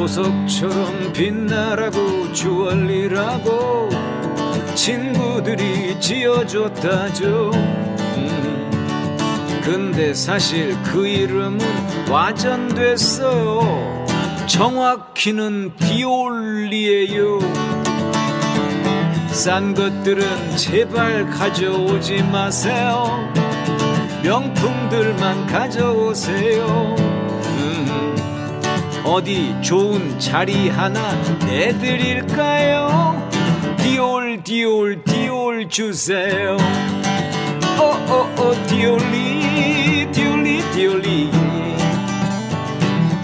보석처럼 빛나라고 주얼리라고 친구들이 지어줬다죠. 근데 사실 그 이름은 와전됐어요. 정확히는 디올리예요. 싼 것들은 제발 가져오지 마세요. 명품들만 가져오세요. 어디 좋은 자리 하나 내드릴까요? 디올 주세요. 디올리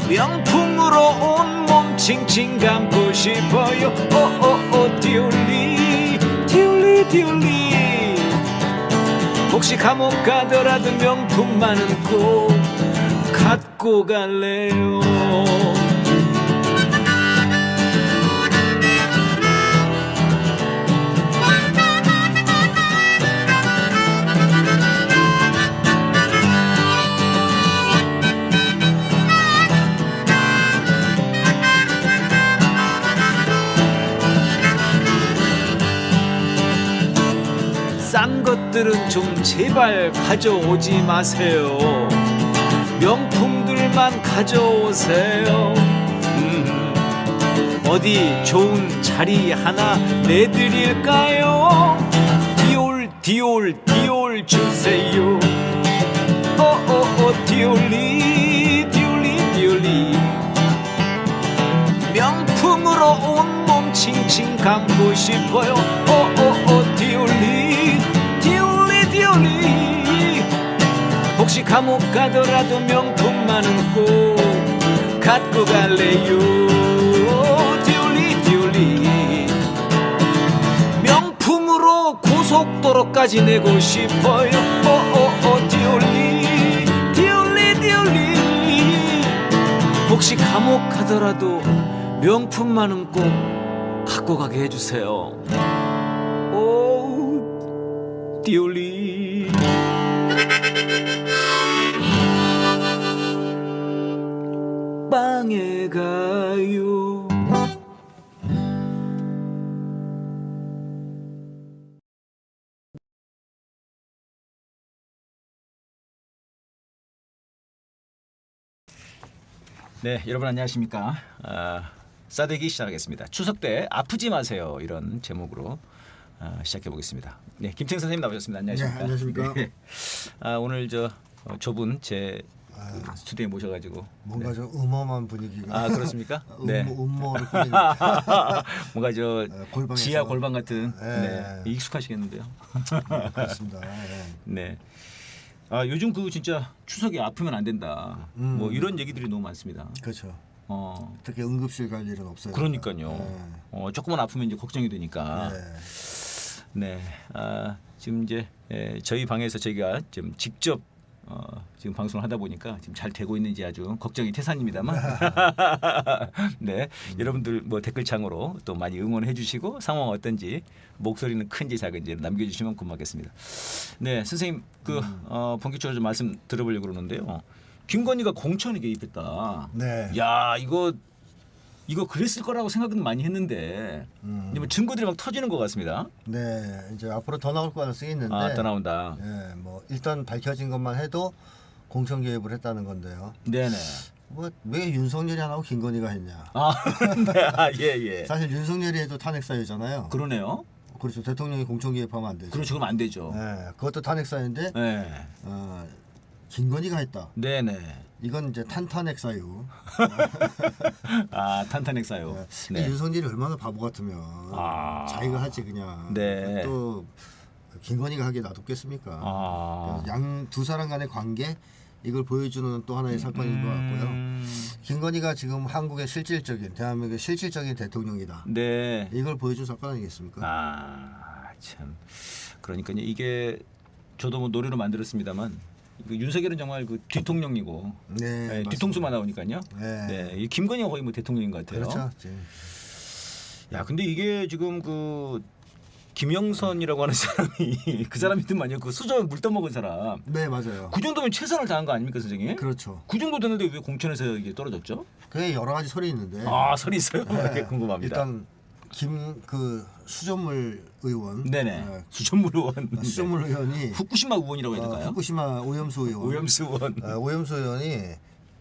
명품으로 온몸 칭칭 감고 싶어요. 디올리 혹시 감옥 가더라도 명품만은 꼭 갖고 갈래요. 싼 것들은 좀 제발 가져오지 마세요. 명품들만 가져오세요. 어디 좋은 자리 하나 내드릴까요? 디올 주세요. 디올리 명품으로 온몸 칭칭 감고 싶어요. 디올리 혹시 감옥 가더라도 명품만은 꼭 갖고 갈래요. 디올리 명품으로 고속도로까지 내고 싶어요. 디올리 혹시 감옥 가더라도 명품만은 꼭 갖고 가게 해주세요. 디올리 빵에 가요. 네, 여러분 안녕하십니까? 싸대기 시작하겠습니다. 추석 때 아프지 마세요 이런 제목으로 시작해 보겠습니다. 네, 김태형 선생님 나오셨습니다. 안녕하십니까? 네, 안녕하십니까? 네. 오늘 좁은 제 스튜디오에 모셔가지고 뭔가 좀 음험한 분위기가. 그렇습니까? 네. 음모를 꾸미니까. 뭔가 골방에서. 지하 골방 같은. 네. 익숙하시겠는데요. 그렇습니다. 네. 요즘 진짜 추석에 아프면 안 된다. 뭐 이런 얘기들이 너무 많습니다. 그렇죠. 특히 응급실 갈 일은 없어요. 그러니까요. 조금만 아프면 이제 걱정이 되니까. 네. 지금 이제 저희 방에서 저희가 좀 직접 지금 방송을 하다 보니까 지금 잘 되고 있는지 아주 걱정이 태산입니다만. 네. 여러분들 뭐 댓글창으로 또 많이 응원해 주시고 상황 어떤지 목소리는 큰지 작은지 남겨주시면 고맙겠습니다. 네, 선생님 본격적으로 좀 말씀 들어보려고 그러는데요. 김건희가 공천에 개입했다. 네. 야, 이거 그랬을 거라고 생각은 많이 했는데 이제 뭐 증거들이 막 터지는 것 같습니다. 네, 이제 앞으로 더 나올 가능성이 있는데. 더 나온다. 네, 뭐 일단 밝혀진 것만 해도 공천 개입을 했다는 건데요. 네네. 뭐 왜 윤석열이 안 하고 김건희가 했냐? 네, 예. 사실 윤석열이 해도 탄핵 사유잖아요. 그러네요. 그렇죠. 대통령이 공천 개입하면 안 되죠. 그렇죠, 그럼 안 되죠. 네, 그것도 탄핵 사유인데. 네. 김건희가 했다. 네네. 이건 이제 탄탄핵 사유. 탄탄핵 사유. 네. 윤석열이 얼마나 바보 같으면 자기가 하지 그냥. 네. 또 김건희가 하게 놔뒀겠습니까? 양 두 사람 간의 관계 이걸 보여주는 또 하나의 사건인 것 같고요. 김건희가 지금 한국의 대한민국의 실질적인 대통령이다. 네. 이걸 보여준 사건 아니겠습니까? 참. 그러니까요. 이게 저도 뭐 노래로 만들었습니다만 윤석열은 정말 뒤통령이고 네, 뒤통수만 나오니까요. 네. 이 김건희가 거의 뭐 대통령인 것 같아요. 그렇죠. 야, 근데 이게 지금 김영선이라고 하는 사람이 그 사람 믿으면 그 수저에 물 떠먹은 사람. 네, 맞아요. 그 정도면 최선을 다한 거 아닙니까, 선생님? 그렇죠. 그 정도 됐는데 왜 공천에서 이게 떨어졌죠? 그게 여러 가지 설이 있는데. 아, 설이 있어요. 네. 궁금합니다. 일단 그 수전물 의원. 네네. 네. 수전물 의원. 수전물 의원이 후쿠시마 의원이라고 해야 될까요? 후쿠시마 오염수 의원. 오염수 의원. 오염수 의원이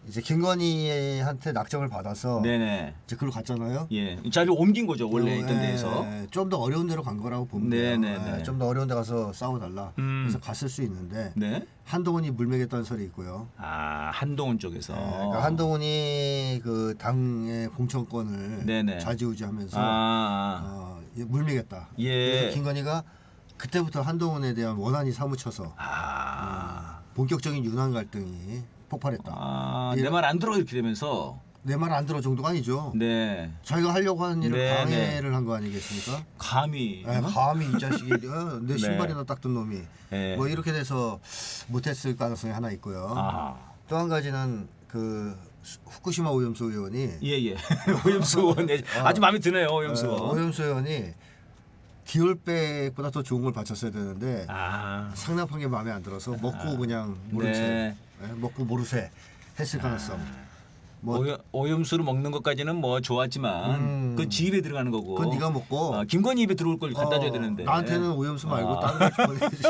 이제 김건희한테 낙점을 받아서 네네. 이제 그걸 갔잖아요. 예, 자리를 옮긴 거죠 원래 있던 데에서. 좀 더 어려운 데로 간 거라고 보면 돼요. 네네네. 좀 더 어려운 데 가서 싸워달라. 그래서 갔을 수 있는데 네. 한동훈이 물매겠다는 설이 있고요. 아, 한동훈 쪽에서. 그러니까 한동훈이 그 당의 공천권을 네네. 좌지우지하면서 물매겠다. 예. 그래서 김건희가 그때부터 한동훈에 대한 원한이 사무쳐서 본격적인 윤한 갈등이 폭발했다. 내 말 안 들어 이렇게 되면서. 내 말 안 들어 정도가 아니죠. 네. 자기가 하려고 하는 일을 네, 방해를 한 거 아니겠습니까? 감히. 감히 이 자식이 내 네. 신발이나 닦던 놈이 네. 뭐 이렇게 돼서 못했을 가능성이 하나 있고요. 또 한 가지는 그 후쿠시마 오염수 의원이 예예. 오염수 의원 아주 마음에 드네요. 오염수 의원. 오염수 의원이 디올백보다 더 좋은 걸 바쳤어야 되는데 상납한 게 마음에 안 들어서 먹고 그냥 모른 채 먹고 모르쇠 했을 가능성. 뭐 오염수를 먹는 것까지는 뭐 좋았지만 그 지 입에 들어가는 거고. 그건 네가 먹고 김건희 입에 들어올 걸 갖다 줘야 되는데. 나한테는 오염수 말고 다른 거 보내야지.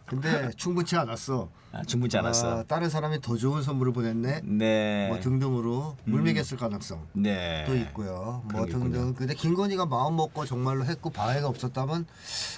근데 충분치 않았어. 충분치 않았어. 다른 사람이 더 좋은 선물을 보냈네. 네. 뭐 등등으로 물매겼을 가능성. 네. 또 있고요. 뭐 게 등등. 있군요. 근데 김건희가 마음 먹고 정말로 했고 방해가 없었다면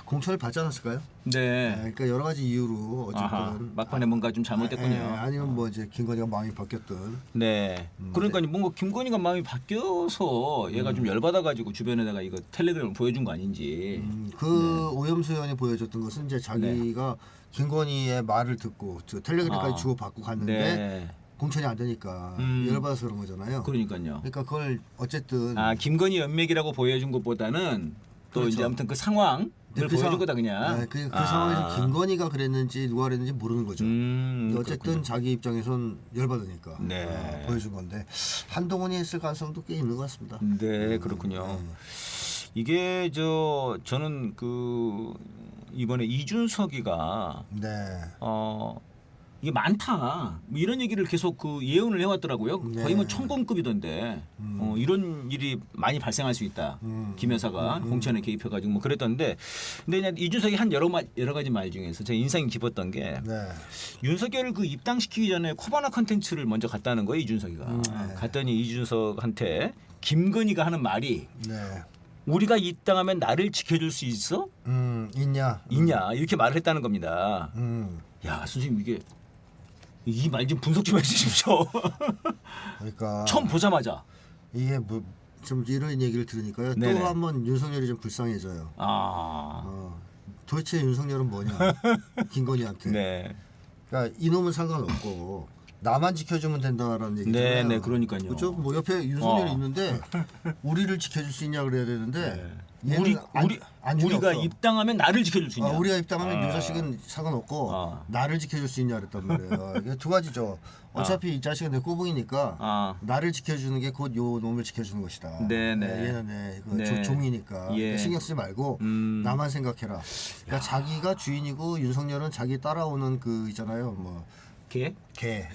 공천을 받지 않았을까요? 네. 그러니까 여러 가지 이유로 어쨌든 막판에 뭔가 좀 잘못됐군요. 아니면 뭐 이제 김건희가 마음이 바뀌었든. 네. 그러니까 뭔가 김건희가 마음이 바뀌어서 얘가 좀 열받아가지고 주변에다가 이거 텔레그램을 보여준 거 아닌지. 오염수 의원이 보여줬던 것은 이제 자기가 김건희의 말을 듣고 저 텔레그램까지 주고 받고 갔는데 공천이 안 되니까 열받아서 그런 거잖아요. 그러니까요. 그러니까 그걸 어쨌든 김건희 연맥이라고 보여준 것보다는 또 그렇죠. 이제 아무튼 그 상황을 보여준 거다 그냥. 그 상황에서 김건희가 그랬는지 누가 그랬는지 모르는 거죠. 근데 어쨌든 그렇군요. 자기 입장에선 열받으니까 네. 보여준 건데 한동훈이 했을 가능성도 꽤 있는 것 같습니다. 네, 그렇군요. 이게 저는 그 이번에 이준석이가 이게 많다 뭐 이런 얘기를 계속 그 예언을 해왔더라고요. 네. 거의 뭐 천공급이던데 이런 일이 많이 발생할 수 있다. 김 여사가 공천에 개입해가지고 뭐 그랬던데, 근데 그냥 이준석이 한 여러 가지 말 중에서 제가 인상이 깊었던 게 윤석열을 그 입당시키기 전에 코바나 컨텐츠를 먼저 갔다는 거예요. 이준석이가 갔더니 이준석한테 김건희가 하는 말이 우리가 입당하면 나를 지켜줄 수 있어? 있냐 이렇게 말을 했다는 겁니다. 야, 선생님 이게 이 말 좀 분석 좀 해주십시오. 그러니까 처음 보자마자 이게 뭐 좀 이런 얘기를 들으니까요. 네네. 또 한번 윤석열이 좀 불쌍해져요. 도대체 윤석열은 뭐냐? 김건희한테. 네. 그러니까 이놈은 상관없고 나만 지켜주면 된다라는 얘기잖아요. 네, 그러니까요. 그렇죠? 뭐 옆에 윤석열이 있는데 우리를 지켜줄 수 있냐 그래야 되는데 우리가 입당하면 나를 지켜줄 수 있냐? 우리가 입당하면 이 자식은 상관없고 나를 지켜줄 수 있냐 그랬단 말이에요. 이게 두 가지죠. 어차피 이 자식은 내 꼬붕이니까 나를 지켜주는 게 곧 요 놈을 지켜주는 것이다. 네네. 얘는 종이니까 그러니까 신경 쓰지 말고 나만 생각해라. 그러니까 자기가 주인이고 윤석열은 자기 따라오는 그 있잖아요. 뭐 개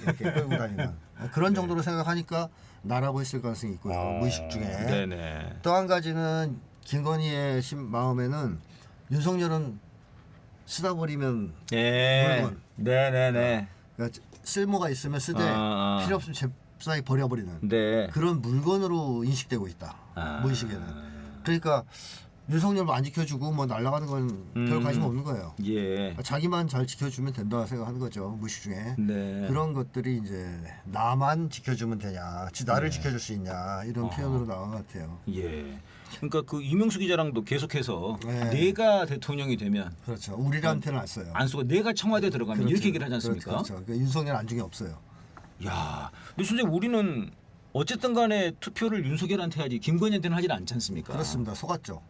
이렇게 끌고 다니는 그런 정도로 생각하니까 나라고 했을 가능성이 있고요. 무의식 중에. 또 한 가지는 김건희의 마음에는 윤석열은 쓰다 버리면 물건. 그러니까 쓸모가 있으면 쓰되 필요 없으면 잽싸게 버려버리는 그런 물건으로 인식되고 있다. 무의식에는. 그러니까 윤석열 뭐 안 지켜주고 뭐 날아가는 건 별 관심 없는 거예요. 자기만 잘 지켜주면 된다 생각하는 거죠. 무의식 중에. 그런 것들이 이제 나만 지켜주면 되냐, 나를 지켜줄 수 있냐 이런 표현으로 나온 것 같아요. 그러니까 그 이명수 기자랑도 계속해서 내가 대통령이 되면 그렇죠. 우리한테는 안 써요. 안 쓰고 내가 청와대 들어가면 이렇게 얘기를 하지 않습니까? 그렇죠. 그러니까 윤석열 안중에 없어요. 야, 근데 선생님 우리는 어쨌든 간에 투표를 윤석열한테 하지 김건희한테는 하지 않지 않습니까? 그렇습니다. 속았죠.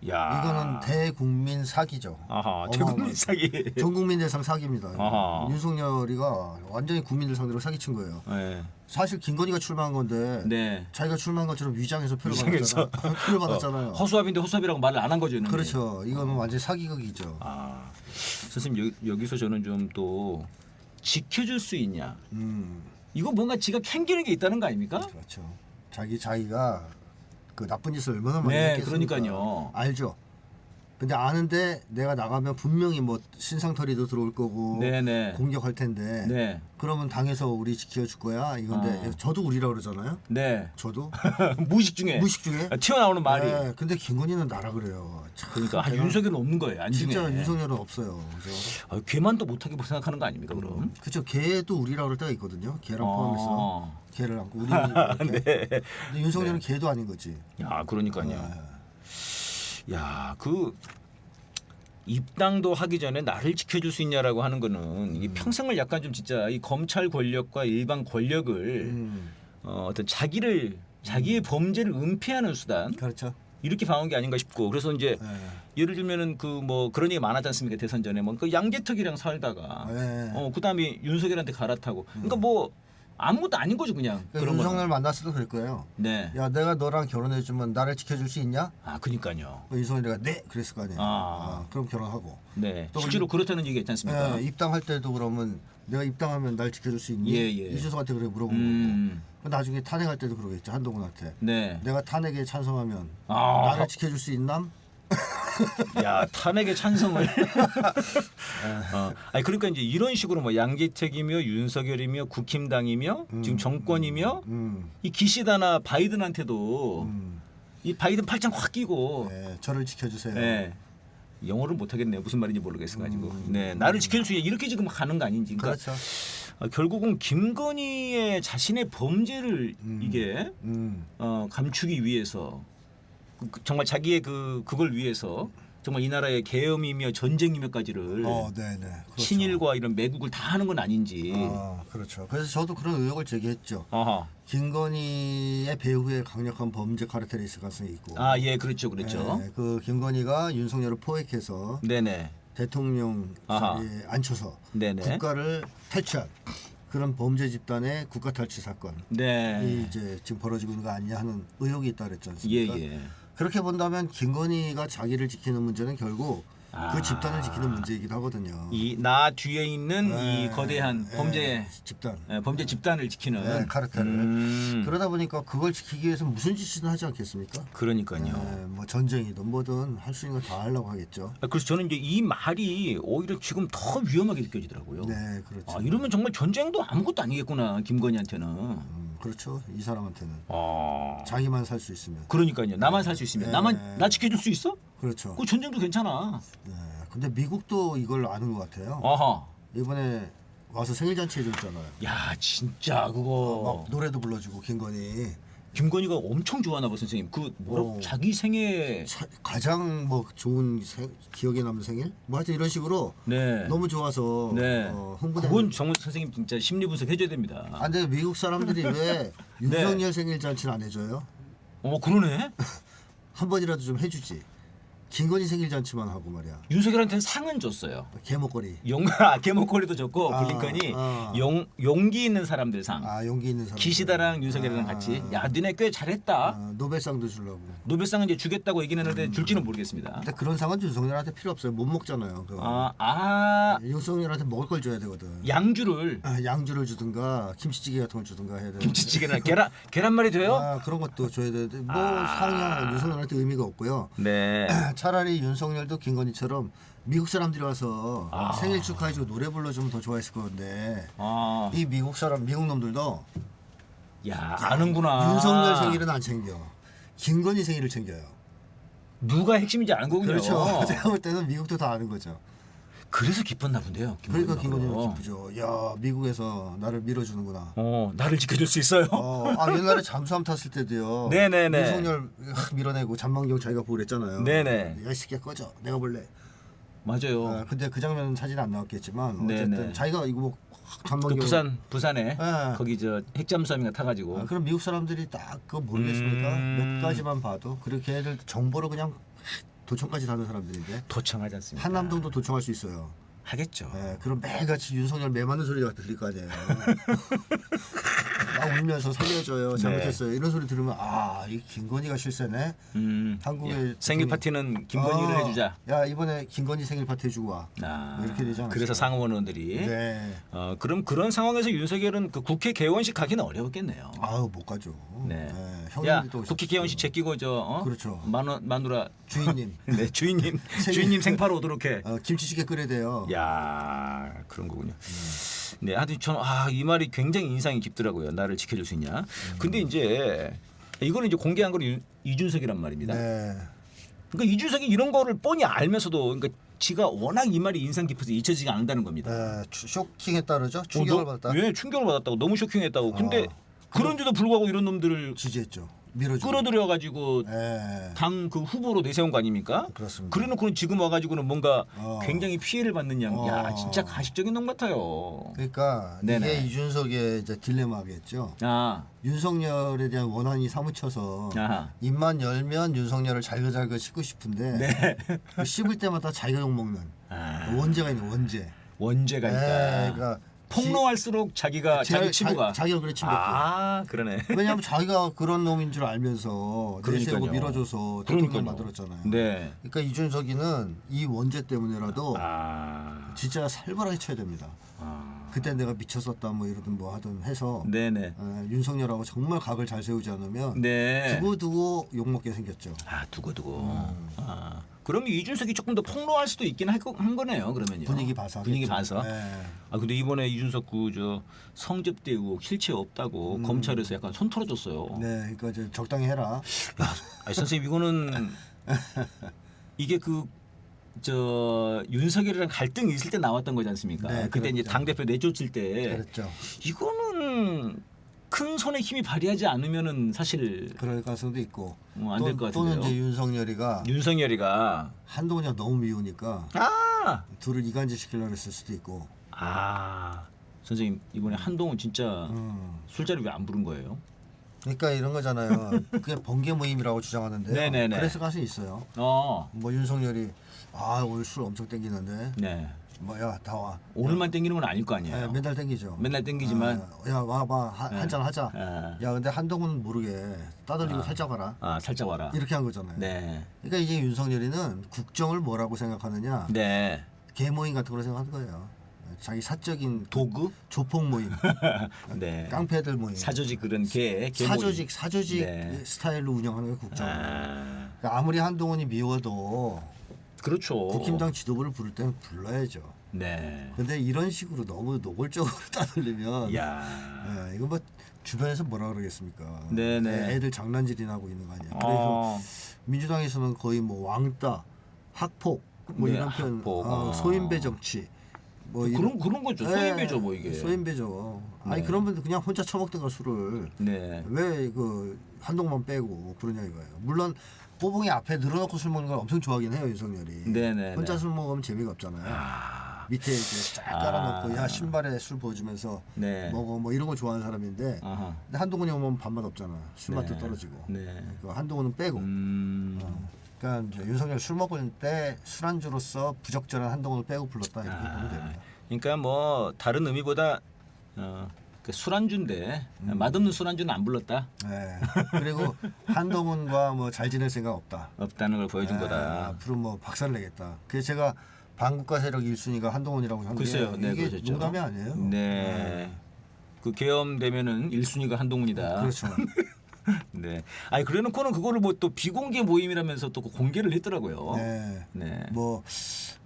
야. 이거는 대국민 사기죠. 아하, 대국민 사기. 전 국민 대상 사기입니다. 아하. 윤석열이가 완전히 국민들 상대로 사기친 거예요. 네. 사실 김건희가 출마한 건데 네. 자기가 출마한 것처럼 위장해서 표를 위장해서. 받았잖아요. 표를 받았잖아요. 허수아비인데 허수아비라고 말을 안 한 거죠. 있는데. 그렇죠. 이거는 완전히 사기극이죠. 아, 선생님 여기서 저는 좀 또 지켜줄 수 있냐? 이거 뭔가 지가 캥기는 게 있다는 거 아닙니까? 그렇죠. 자기가 그 나쁜 짓을 얼마나 많이 네, 했겠습니까? 그러니까요. 알죠. 근데 아는데 내가 나가면 분명히 뭐 신상털이도 들어올 거고 네네. 공격할 텐데 네. 그러면 당에서 우리 지켜줄 거야 이건데 저도 우리라 그러잖아요. 네. 저도 무식 중에. 무식 중에 튀어나오는 말이. 네, 근데 김건희는 나라 그래요. 참 그러니까 제가 윤석열은 없는 거예요. 안중에. 진짜 윤석열은 없어요. 그죠? 걔만 또 못하게 생각하는 거 아닙니까 그럼? 그죠. 걔도 우리라 그럴 때가 있거든요. 걔랑 포함해서 걔를 안고 우리 네. 근데 윤석열은 걔도 아닌 거지. 야, 그러니까요. 네. 야, 그 입당도 하기 전에 나를 지켜줄 수 있냐라고 하는 거는 이게 평생을 약간 좀 진짜 이 검찰 권력과 일반 권력을 어떤 자기의 범죄를 은폐하는 수단 그렇죠. 이렇게 봐온 게 아닌가 싶고 그래서 이제 네. 예를 들면은 그 뭐 그런 얘기 많았지 않습니까 대선 전에 뭐 그 양재택이랑 살다가 네. 그다음에 윤석열한테 갈아타고 그러니까 뭐 아무것도 아닌 거죠 그냥 그런 거. 윤석열 만났을 때 그럴 거예요. 네. 야 내가 너랑 결혼해주면 나를 지켜줄 수 있냐? 아 그니까요. 윤석열이가 네 그랬을 거 아니에요. 아. 그럼 결혼하고. 네. 또 실제로 그렇다는 얘기 있지 않습니까? 입당할 때도 그러면 내가 입당하면 날 지켜줄 수 있니? 예, 예. 이준석한테 그래 물어본 거고. 나중에 탄핵할 때도 그러겠죠 한동훈한테. 네. 내가 탄핵에 찬성하면 아. 나를 지켜줄 수 있남? 야 탄핵의 찬성을. 아니 그러니까 이제 이런 식으로 뭐 양재택이며 윤석열이며 국힘당이며 지금 정권이며 이 기시다나 바이든한테도 이 바이든 팔짱 확 끼고. 네, 저를 지켜주세요. 네. 영어를 못 하겠네요. 무슨 말인지 모르겠어가지고. 네, 나를 지켜줄 수 있게 이렇게 지금 가는 거 아닌지. 그러니까 그렇죠. 결국은 김건희의 자신의 범죄를 이게 감추기 위해서 정말 자기의 그걸 위해서 정말 이 나라의 계엄이며 전쟁이며까지를 네네. 그렇죠. 친일과 이런 매국을 다 하는 건 아닌지. 그렇죠. 그래서 저도 그런 의혹을 제기했죠. 아하. 김건희의 배후에 강력한 범죄 카르텔이 있을 가능성이 있고. 아, 예, 그렇죠, 그렇죠. 네, 그 김건희가 윤석열을 포획해서 네네. 대통령 아하. 자리에 앉혀서 네네. 국가를 탈취한 그런 범죄 집단의 국가 탈취 사건이 네. 이제 지금 벌어지고 있는 거 아니냐 하는 의혹이 있다 그랬지 예, 않습니까? 예. 그렇게 본다면 김건희가 자기를 지키는 문제는 결국 그 집단을 지키는 문제이기도 하거든요. 이 나 뒤에 있는 이 거대한 범죄 집단. 범죄 집단을 지키는 카르텔을 그러다 보니까 그걸 지키기 위해서 무슨 짓이든 하지 않겠습니까? 그러니까요. 뭐 전쟁이든 뭐든 할 수 있는 거 다 하려고 하겠죠. 그래서 저는 이제 이 말이 오히려 지금 더 위험하게 느껴지더라고요. 네, 그렇죠. 이러면 정말 전쟁도 아무것도 아니겠구나 김건희한테는. 그렇죠. 이 사람한테는 아, 자기만 살 수 있으면. 그러니까요. 나만 살 수 있으면 나 지켜줄 수 있어? 그렇죠. 그 전쟁도 괜찮아. 네. 근데 미국도 이걸 아는 것 같아요. 아하. 이번에 와서 생일 잔치 해줬잖아요. 야 진짜 그거 막 노래도 불러주고 김건희. 김건희가 엄청 좋아하나 봐 선생님. 그 뭐라 자기 생애 가장 뭐 좋은 기억에 남는 생일? 뭐 하여튼 이런 식으로 네. 너무 좋아서 네. 흥분해. 그건 정말 선생님 진짜 심리 분석 해줘야 됩니다. 근데 미국 사람들이 왜 윤석열 생일 잔치는 안 해줘요? 그러네. 한 번이라도 좀 해주지. 김건희 생일 잔치만 하고 말이야. 윤석열한테는 상은 줬어요. 개목걸이. 개목걸이도 줬고 블링컨이 용기 있는 사람들 상. 용기 있는 사람. 기시다랑 윤석열이랑 같이 야 너네 꽤 잘했다. 노벨상도 주려고. 노벨상은 이제 주겠다고 얘기는 했는데 줄지는 모르겠습니다. 근데 그런 상은 윤석열한테 필요 없어요. 못 먹잖아요. 윤석열한테 먹을 걸 줘야 되거든. 양주를 양주를 주든가 김치찌개 같은 걸 주든가 해야 돼. 김치찌개나 계란말이 돼요? 그런 것도 줘야 되는데 뭐 상이야 윤석열한테 의미가 없고요. 네. 차라리 윤석열도 김건희처럼 미국 사람들이 와서 생일 축하해주고 노래 불러주면 더 좋아했을 건데 이 미국 놈들도 아는구나. 윤석열 생일은 안 챙겨. 김건희 생일을 챙겨요. 누가 핵심인지 아는 거군요. 그렇죠. 제가 볼 때는 미국도 다 아는 거죠. 그래서 기뻤나 본데요. 그러니까 김건희는 기쁘죠. 야 미국에서 나를 밀어주는구나. 나를 지켜줄 수 있어요. 옛날에 잠수함 탔을 때도요. 네네네. 윤석열 밀어내고 잔망경 자기가 보고 그랬잖아요. 네네. 야 이 새끼야 꺼져. 내가 볼래. 맞아요. 근데 그 장면은 사진 안 나왔겠지만 어쨌든 네네. 자기가 이거 뭐 잔망경 부산에 네. 거기 저 핵잠수함인가 타가지고. 그럼 미국 사람들이 딱 그거 모르겠습니까? 몇 가지만 봐도 그리고 걔네들 정보를 그냥 도청까지 다는 사람들인데 도청하지 않습니까? 한남동도 도청할 수 있어요. 하겠죠. 네, 그럼 매일같이 윤석열 매 맞는 소리가 들릴 거 아니에요. 막 울면서 살려줘요. 잘못했어요. 이런 소리 들으면 이 김건희가 실세네. 한국의 생일 파티는 김건희를 해주자. 야 이번에 김건희 생일 파티 해주고 와. 이렇게 되지 않았어요? 그래서 상원 의원들이. 네. 그럼 그런 상황에서 윤석열은 그 국회 개원식 가기는 어려웠겠네요. 못 가죠. 네. 형님들도 야 오셨죠. 국회 개원식 제끼고 그렇죠. 마누라 주인님. 네 주인님 생파로 오도록 해. 김치찌개 끓여야 돼요. 야 그런 거군요. 네, 하여튼 저는 이 말이 굉장히 인상이 깊더라고요. 나를 지켜줄 수 있냐. 근데 이제 이거는 이제 공개한 거는 이준석이란 말입니다. 네. 그러니까 이준석이 이런 거를 뻔히 알면서도 그러니까 지가 워낙 이 말이 인상 깊어서 잊혀지지 않는다는 겁니다. 네, 쇼킹했다 그러죠? 충격을 받았다. 예, 충격을 받았다고 너무 쇼킹했다고. 근데 그런데도 불구하고 이런 놈들을 지지했죠. 밀어주고. 끌어들여 가지고 네. 당 그 후보로 내세운 거 아닙니까? 그렇습니다. 그래놓고는 지금 와가지고는 뭔가 어. 굉장히 피해를 받는 양. 야 진짜 가식적인 놈 같아요. 그러니까 네네. 이게 이준석의 이제 딜레마겠죠. 아, 윤석열에 대한 원한이 사무쳐서 아하. 입만 열면 윤석열을 잘그잘그 씹고 싶은데 네. 그 씹을 때마다 자기가 욕먹는 원죄가 있는 원죄. 원죄가 있다. 그러니까 폭로할수록 자기가 자기 친구가 자기 얼굴에 침 뱉고. 그러네. 왜냐하면 자기가 그런 놈인 줄 알면서 내세우고 그러니까요. 밀어줘서 그러니까요. 대통령 만들었잖아요. 네. 그러니까 이준석이는 이 원죄 때문에라도 진짜 살벌하게 쳐야 됩니다. 그때 내가 미쳤었다 뭐 이러든 뭐 하든 해서 네네. 윤석열하고 정말 각을 잘 세우지 않으면 네. 두고두고 욕먹게 생겼죠. 두고두고. 그럼 이준석이 조금 더 폭로할 수도 있긴 한 거네요. 그러면요. 분위기 봐서. 분위기 봐서. 네. 근데 이번에 이준석 저 성접대 의혹 실체 없다고 검찰에서 약간 손 털어줬어요. 네, 그러니까 이제 적당히 해라. 선생님 이거는 이게 윤석열이랑 갈등이 있을 때 나왔던 거지 않습니까? 네, 그때 이제 그렇죠. 당 대표 내쫓을 때 그렇죠. 이거는 큰 손에 힘이 발휘하지 않으면은 사실 그럴 가능성도 있고. 안 될 것 또는 같은데요. 이제 윤석열이가 한동훈이가 너무 미우니까 둘을 이간질 시키려고 했을 수도 있고. 선생님 이번에 한동훈 진짜 술자리 왜 안 부른 거예요? 그러니까 이런 거잖아요. 그냥 번개 모임이라고 주장하는데 네네네. 그래서 가능성이 있어요. 뭐 윤석열이 오늘 술 엄청 땡기는데 네. 뭐야 다 와. 오늘만 땡기는 건 아닐 거 아니에요. 맨날 땡기죠. 맨날 땡기지만 야 와봐 한잔 하자. 야 근데 한동훈은 모르게 따돌리고 살짝 와라. 살짝 와라. 이렇게 한 거잖아요. 네. 그러니까 이제 윤석열이는 국정을 뭐라고 생각하느냐. 네. 개모임 같은 거로 생각하는 거예요. 자기 사적인 도구? 조폭 모임, 네. 깡패들 모임, 사조직 그런 개 사조직 네. 스타일로 운영하는 게 국정. 아, 그러니까 아무리 한동훈이 미워도 그렇죠. 국힘당 지도부를 부를 때는 불러야죠. 네. 근데 이런 식으로 너무 노골적으로 따돌리면 야. 이거 뭐 주변에서 뭐라 그러겠습니까? 네네. 애들 장난질이나 하고 있는 거 아니야. 그래서 민주당에서는 거의 뭐 왕따, 학폭 뭐 네, 이런 표현, 학폭. 소인배 정치. 뭐 그런 거죠. 소인배죠, 뭐 이게. 소인배죠. 아니 네. 그런 분들 그냥 혼자 처먹든가 술을 네. 왜 그 한동만 빼고 그러냐 이거예요. 물론 꼬붕이 앞에 늘어놓고 술 먹는 걸 엄청 좋아하긴 해요 윤석열이. 네네. 혼자 술 먹으면 재미가 없잖아요. 밑에 이렇게 쫙 깔아놓고 야 신발에 술 부어주면서 네. 먹어 뭐 이런 거 좋아하는 사람인데 아하. 근데 한동훈이 오면 밥맛 없잖아. 술 맛도 네. 떨어지고. 네. 그 한동훈은 빼고. 그러니까 이제 윤석열 술 먹을 때 술안주로서 부적절한 한동훈을 빼고 불렀다 이렇게 보면 됩니다. 그러니까 뭐 다른 의미보다 그 술안주인데 맛없는 술안주는 안 불렀다. 네. 그리고 한동훈과 뭐 잘 지낼 생각 없다. 없다는 걸 보여준 거다. 앞으로 뭐 박살을 내겠다. 그래서 제가 반국가 세력 1순위가 한동훈이라고 하는데 글쎄요. 네, 이게 그러셨죠. 농담이 아니에요. 네. 그 계엄되면은 1순위가 한동훈이다. 그렇죠. 네. 아니 그래놓고는 그거를 뭐 또 비공개 모임이라면서 또 공개를 했더라고요. 네. 네. 뭐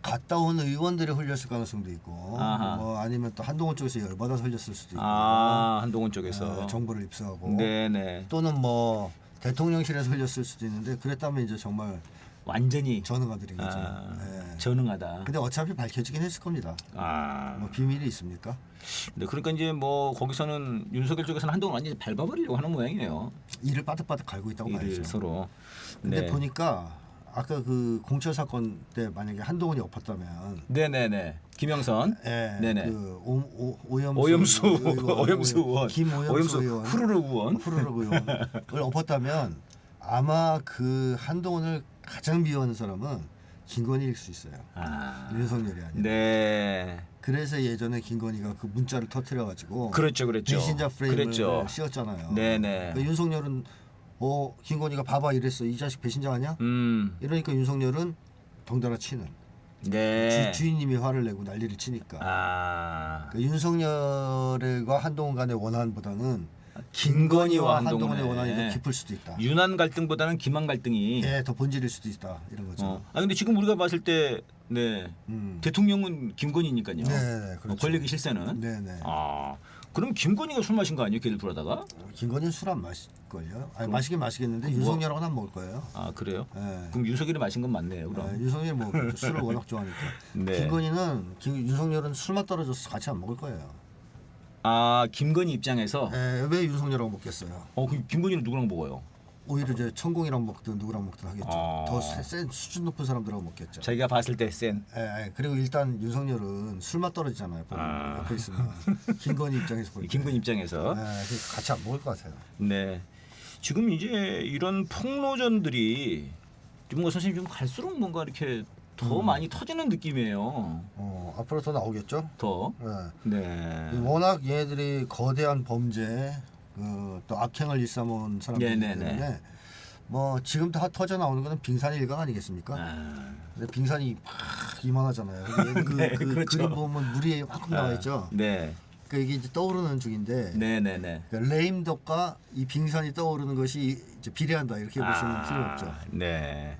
갔다 온 의원들이 흘렸을 가능성도 있고 아하. 뭐 아니면 또 한동훈 쪽에서 열받아서 흘렸을 수도 있고 한동훈 쪽에서 정보를 입수하고 네네. 또는 뭐 대통령실에서 흘렸을 수도 있는데 그랬다면 이제 정말 완전히 전응아들인 거죠. 네. 전응하다. 근데 어차피 밝혀지긴 했을 겁니다. 뭐 비밀이 있습니까? 네, 그러니까 이제 뭐 거기서는 윤석열 쪽에서는 한동훈 완전히 밟아버리려고 하는 모양이에요. 이를 빠득빠득 갈고 있다고 이를 봐야죠. 서로. 근데 네. 보니까 아까 그 공천 사건 때 만약에 한동훈이 엎었다면 네네네. 김영선. 네네. 그 오염수 오염수 의원. 김오염수 의원 후루룩 의원. 후루룩 의원을 엎었다면 아마 그 한동훈을 가장 미워하는 사람은 김건희일 수 있어요. 윤석열이 아니라. 네. 그래서 예전에 김건희가 그 문자를 터뜨려가지고 그렇죠. 배신자 프레임을 그랬죠. 씌웠잖아요. 네네. 그러니까 윤석열은 김건희가 봐봐 이랬어. 이 자식 배신자 아니야? 이러니까 윤석열은 덩달아 치는. 네. 주인님이 화를 내고 난리를 치니까. 그러니까 윤석열과 한동훈 간의 원한보다는 김건희와 한동훈의 원한이 더 깊을 수도 있다. 윤한 갈등보다는 김한 갈등이 더 본질일 수도 있다. 이런 거죠. 근데 지금 우리가 봤을 때 네. 대통령은 김건희니까요. 네, 그렇죠. 권력의 실세는. 네네. 그럼 김건희가 술 마신 거 아니에요? 걔들 불하다가? 김건희는 술 안 마실걸요? 아니 마시긴 마시겠는데 윤석열하고는 안 먹을 거예요. 그래요? 네. 그럼 윤석열이 마신 건 맞네요. 그럼. 윤석열이 뭐 술을 워낙 좋아하니까. 네. 김건희는 윤석열은 술만 떨어져서 같이 안 먹을 거예요. 김건희 입장에서 왜 윤석열하고 먹겠어요? 그럼 김건희는 누구랑 먹어요? 오히려 이제 천공이랑 먹든 누구랑 먹든 하겠죠. 더 센 수준 높은 사람들하고 먹겠죠. 자기가 봤을 때 센. 그리고 일단 윤석열은 술맛 떨어지잖아요. 옆에 있으면 김건희 입장에서 볼 때. 김건희 입장에서. 그래서 같이 안 먹을 것 같아요. 네. 지금 이제 이런 폭로전들이 뭔가 선생님 좀 갈수록 뭔가 이렇게 더 많이 터지는 느낌이에요. 앞으로 더 나오겠죠. 더. 네. 워낙 얘들이 거대한 범죄, 또 악행을 일삼은 사람들이기 때문에 뭐 지금 다 터져 나오는 거는 빙산의 일각 아니겠습니까? 근데 빙산이 막 이만하잖아요. 그렇죠. 그림 보면 물이 확 나와 있죠. 네. 그러니까 이게 이제 떠오르는 중인데, 네네네. 그러니까 레임덕과 이 빙산이 떠오르는 것이 이제 비례한다 이렇게 보시면 틀림없죠. 네.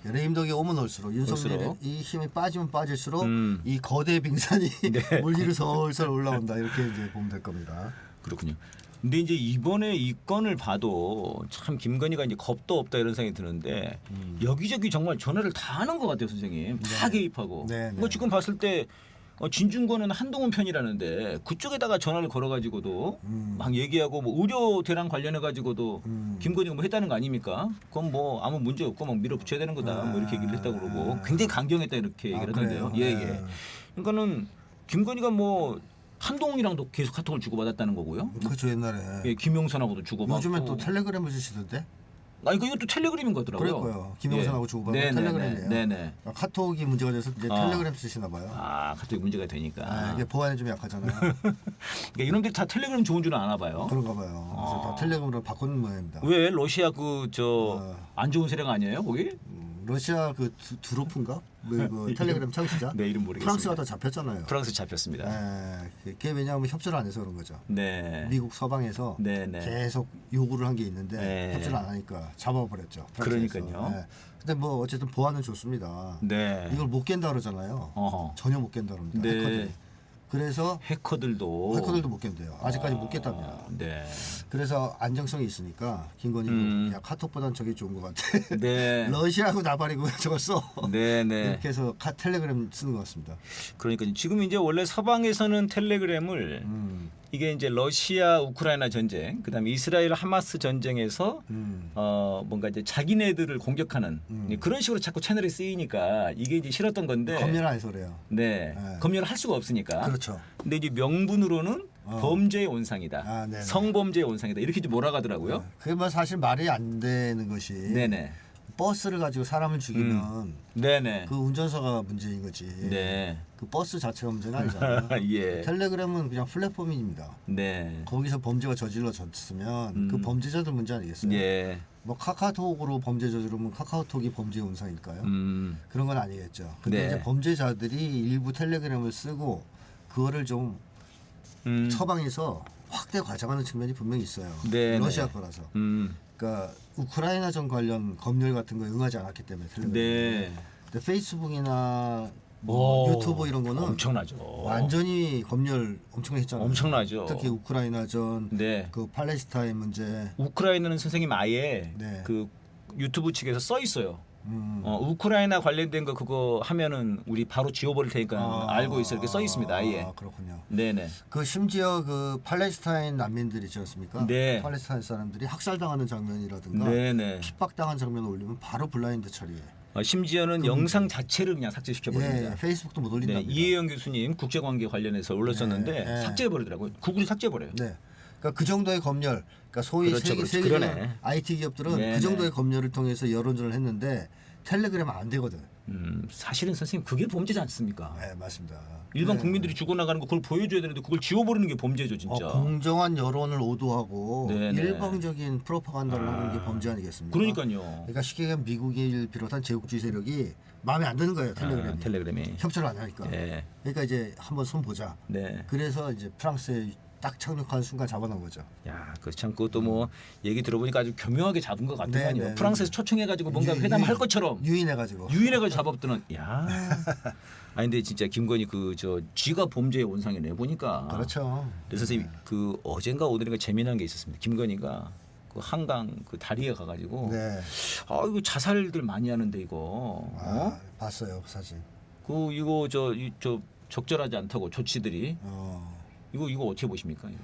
그러니까 레임덕이 오면 올수록 윤석열의 이 힘이 빠지면 빠질수록 이 거대 빙산이 물 위로 설설 올라온다 이렇게 이제 보면 될 겁니다. 그렇군요. 근데 이제 이번에 이 건을 봐도 참 김건희가 이제 겁도 없다 이런 생각이 드는데 여기저기 정말 전화를 다 하는 것 같아요, 선생님. 다 개입하고. 뭐 지금 봤을 때 진중권은 한동훈 편이라는데 그쪽에다가 전화를 걸어가지고도 막 얘기하고 뭐 의료 대란 관련해가지고도 김건희가 뭐 했다는 거 아닙니까? 그건 뭐 아무 문제 없고 막 밀어붙여야 되는 거다. 뭐 이렇게 얘기를 했다고 그러고 굉장히 강경했다 이렇게 얘기를 하던데요. 예. 그러니까는 김건희가 뭐 한동훈이랑도 계속 카톡을 주고받았다는 거고요. 그렇죠 옛날에. 예, 김용선하고도 주고받고. 요즘에 또 텔레그램을 쓰시던데? 이것도 텔레그램인 거더라고요. 그럴 거예요. 김용선하고 주고받은 텔레그램이에요. 네네. 카톡이 문제가 돼서 이제 텔레그램 쓰시나 봐요. 카톡이 문제가 되니까. 이게 보안이 좀 약하잖아요. 그러니까 이놈들이 다 텔레그램 좋은 줄은 아나 봐요. 그런가 봐요. 그래서 다 텔레그램으로 바꾸는 모양입니다. 왜 러시아 안 좋은 세력 아니에요 거기? 러시아 그 두로프인가? 그 텔레그램 창시자? 네 이름 모르겠습니다. 프랑스가 다 잡혔잖아요. 프랑스 잡혔습니다. 그게 왜냐하면 협조를 안 해서 그런 거죠. 네. 미국 서방에서 계속 요구를 한 게 있는데 협조를 안 하니까 잡아버렸죠. 프랑스에서. 그러니까요. 근데 뭐 어쨌든 보안은 좋습니다. 이걸 못 깬다 그러잖아요. 전혀 못 깬다 그럽니다. 해커들이. 그래서 해커들도 못 깬대요. 아직까지 못 깼답니다. 네. 그래서 안정성이 있으니까 김건희도 야 카톡보단 저게 좋은 것 같아. 네. 러시아하고 나발이고 저걸 써. 네네. 이렇게 해서 텔레그램 쓰는 것 같습니다. 그러니까 지금 이제 원래 서방에서는 텔레그램을 이게 이제 러시아 우크라이나 전쟁, 그다음에 이스라엘 하마스 전쟁에서 뭔가 이제 자기네들을 공격하는 그런 식으로 자꾸 채널이 쓰이니까 이게 이제 싫었던 건데. 검열 안 해서 그래요. 네. 검열을 할 수가 없으니까. 그렇죠. 근데 이제 명분으로는 범죄의 온상이다. 성범죄의 온상이다. 이렇게 이제 몰아가더라고요. 그게 뭐 사실 말이 안 되는 것이. 네네. 버스를 가지고 사람을 죽이면 네네. 그 운전사가 문제인 거지. 네. 그 버스 자체가 문제는 아니잖아요. 예. 텔레그램은 그냥 플랫폼입니다. 네. 거기서 범죄가 저질러졌으면 그 범죄자들 문제 아니겠어요? 예. 뭐 카카오톡으로 범죄 저지르면 카카오톡이 범죄 온상일까요? 그런 건 아니겠죠. 근데 이제 범죄자들이 일부 텔레그램을 쓰고 그거를 좀 서방에서 확대 과장하는 측면이 분명히 있어요. 러시아 거라서. 그러니까 우크라이나전 관련 검열 같은 거에 응하지 않았기 때문에 텔레그램. 근데 페이스북이나 유튜브 이런 거는 엄청나죠. 완전히 검열 엄청 했잖아요. 엄청나죠. 특히 우크라이나전, 그 팔레스타인 문제. 우크라이나는 선생님 아예 그 유튜브 측에서 써 있어요. 우크라이나 관련된 거 그거 하면은 우리 바로 지워버릴 테니까 알고 있어 이렇게 써 있습니다. 아예. 그렇군요. 네네. 그 심지어 그 팔레스타인 난민들 있지 않습니까? 팔레스타인 사람들이 학살당하는 장면이라든가 핍박당한 장면을 올리면 바로 블라인드 처리해. 심지어는 영상 자체를 그냥 삭제시켜 버립니다. 페이스북도 못 올린답니다. 이혜영 교수님 국제관계 관련해서 올렸었는데 삭제해 버리더라고요. 구글이 삭제해 버려요. 그러니까 그 정도의 검열, 그러니까 소위 세계적 IT 기업들은 그 정도의 검열을 통해서 여론전을 했는데 텔레그램 안 되거든. 사실은 선생님 그게 범죄지 않습니까? 네, 맞습니다. 일반 국민들이 죽어나가는 거 그걸 보여줘야 되는데 그걸 지워버리는 게 범죄죠 진짜. 공정한 여론을 오도하고 네네. 일방적인 프로파간다를 하는 게 범죄 아니겠습니까? 그러니까요. 그러니까 쉽게 얘기하면 미국을 비롯한 제국주의 세력이 마음에 안 드는 거예요. 텔레그램이. 텔레그램이. 협조를 안 하니까. 네. 그러니까 이제 한번 손 보자. 네. 그래서 이제 프랑스에 딱 착륙하는 순간 잡아놓은 거죠. 야, 그 참 그것도 뭐 얘기 들어보니까 아주 교묘하게 잡은 것 같은 거 아니에요? 네. 프랑스에서 초청해가지고 뭔가 회담할 것처럼 유인해가지고. 유인해가지고 잡았더는 야. 아니 근데 진짜 김건희 그 저 쥐가 범죄의 원상이네 보니까. 그렇죠. 그래서 선생님 그 어젠가 오늘인가 재미난 게 있었습니다. 김건희가 그 한강 그 다리에 가가지고 네. 아 이거 자살들 많이 하는데 이거 봤어요 그 사진. 그 이거 저 적절하지 않다고 조치들이 이거 어떻게 보십니까 이거?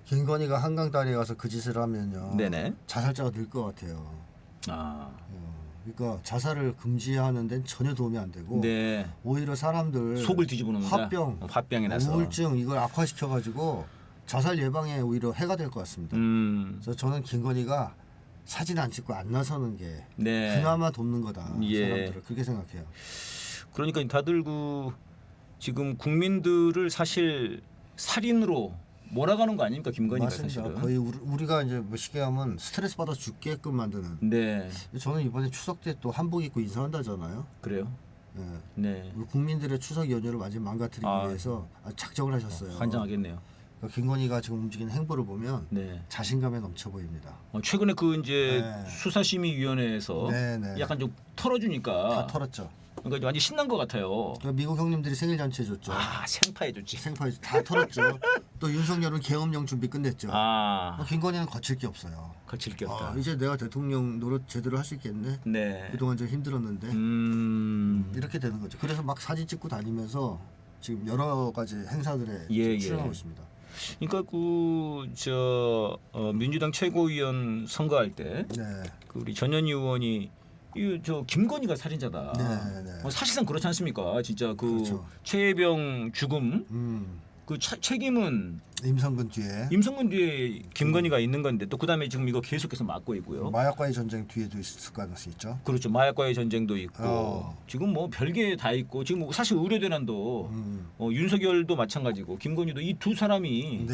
김건희가 한강 다리에 가서 그 짓을 하면요. 네네. 자살자가 늘 것 같아요. 아. 그러니까 자살을 금지하는 데는 전혀 도움이 안 되고 네. 오히려 사람들 속을 뒤집어 놓는다. 화병이 나서 우울증 이걸 악화시켜 가지고 자살 예방에 오히려 해가 될 것 같습니다. 그래서 저는 김건희가 사진 안 찍고 안 나서는 게 네. 그나마 돕는 거다. 예. 사람들을 그렇게 생각해요. 그러니까 다들 그 지금 국민들을 사실 살인으로 몰아가는 거 아닙니까 김건희가 맞습니다. 사실은. 거의 우리가 이제 뭐 쉽게 하면 스트레스 받아 죽게끔 만드는. 네. 저는 이번에 추석 때 또 한복 입고 인사한다잖아요. 그래요? 예. 네. 우리 국민들의 추석 연휴를 완전히 망가뜨리기 위해서 작정을 하셨어요. 환장하겠네요. 그러니까 김건희가 지금 움직이는 행보를 보면 네. 자신감에 넘쳐 보입니다. 최근에 그 이제 네. 수사심의위원회에서 네. 약간 좀 털어주니까 다 털었죠. 그러니까 완전 신난 것 같아요. 그러니까 미국 형님들이 생일 잔치 해줬죠. 생파해줬지. 생파에 다 털었죠. 또 윤석열은 계엄령 준비 끝냈죠. 김건희는 거칠 게 없어요. 거칠 게 없다. 이제 내가 대통령 노릇 제대로 할 수 있겠네. 네. 그동안 좀 힘들었는데 이렇게 되는 거죠. 그래서 막 사진 찍고 다니면서 지금 여러 가지 행사들에 출연하고 있습니다. 그러니까 민주당 최고위원 선거할 때 그 우리 전현희 의원이 저 김건희가 살인자다. 네. 사실상 그렇지 않습니까? 진짜 그 그렇죠. 최혜병 죽음 그 책임은 임성근 뒤에 김건희가 있는 건데 또 그다음에 지금 이거 계속해서 막고 있고요. 마약과의 전쟁 뒤에도 있을 가능성이 있죠. 그렇죠. 마약과의 전쟁도 있고 지금 뭐 별게 다 있고 지금 사실 의료대난도 윤석열도 마찬가지고 김건희도 이 두 사람이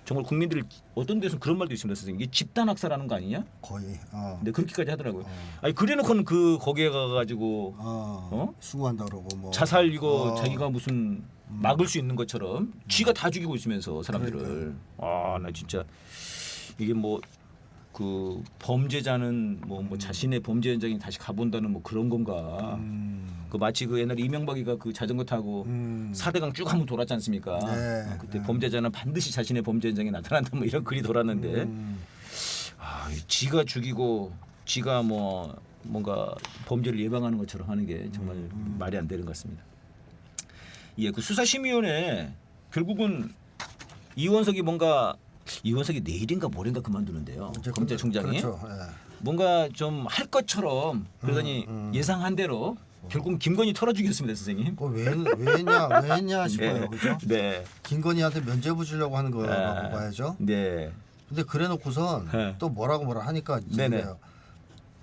정말 국민들 어떤 데서 그런 말도 있습니다, 선생님. 이게 집단 학살하는 거 아니냐? 거의. 네 그렇게까지 하더라고요. 아니 그래놓고는 거기에 가가지고 수고한다 그러고 뭐 자살 이거 자기가 무슨 막을 수 있는 것처럼 쥐가 다 죽이고 있으면서 사람들을. 나 진짜 이게 뭐 그 범죄자는 뭐 자신의 범죄 현장에 다시 가본다는 뭐 그런 건가? 그 마치 그 옛날에 이명박이가 그 자전거 타고 4대강 쭉 한번 돌았지 않습니까? 그때 범죄자는 반드시 자신의 범죄 현장에 나타난다 뭐 이런 글이 돌았는데 쥐가 죽이고 쥐가 뭐 뭔가 범죄를 예방하는 것처럼 하는 게 정말 말이 안 되는 것 같습니다. 예, 그 수사심의위원회 결국은 이원석이 내일인가 모레인가 그만두는데요. 검찰총장이 뭔가 좀 할 것처럼 그러더니 예상한 대로 결국 김건희 털어주겠습니다, 선생님. 왜냐 싶어요, 그죠? 네. 김건희한테 면죄부 주려고 하는 거라고 봐야죠. 네. 근데 그래놓고선 또 뭐라 하니까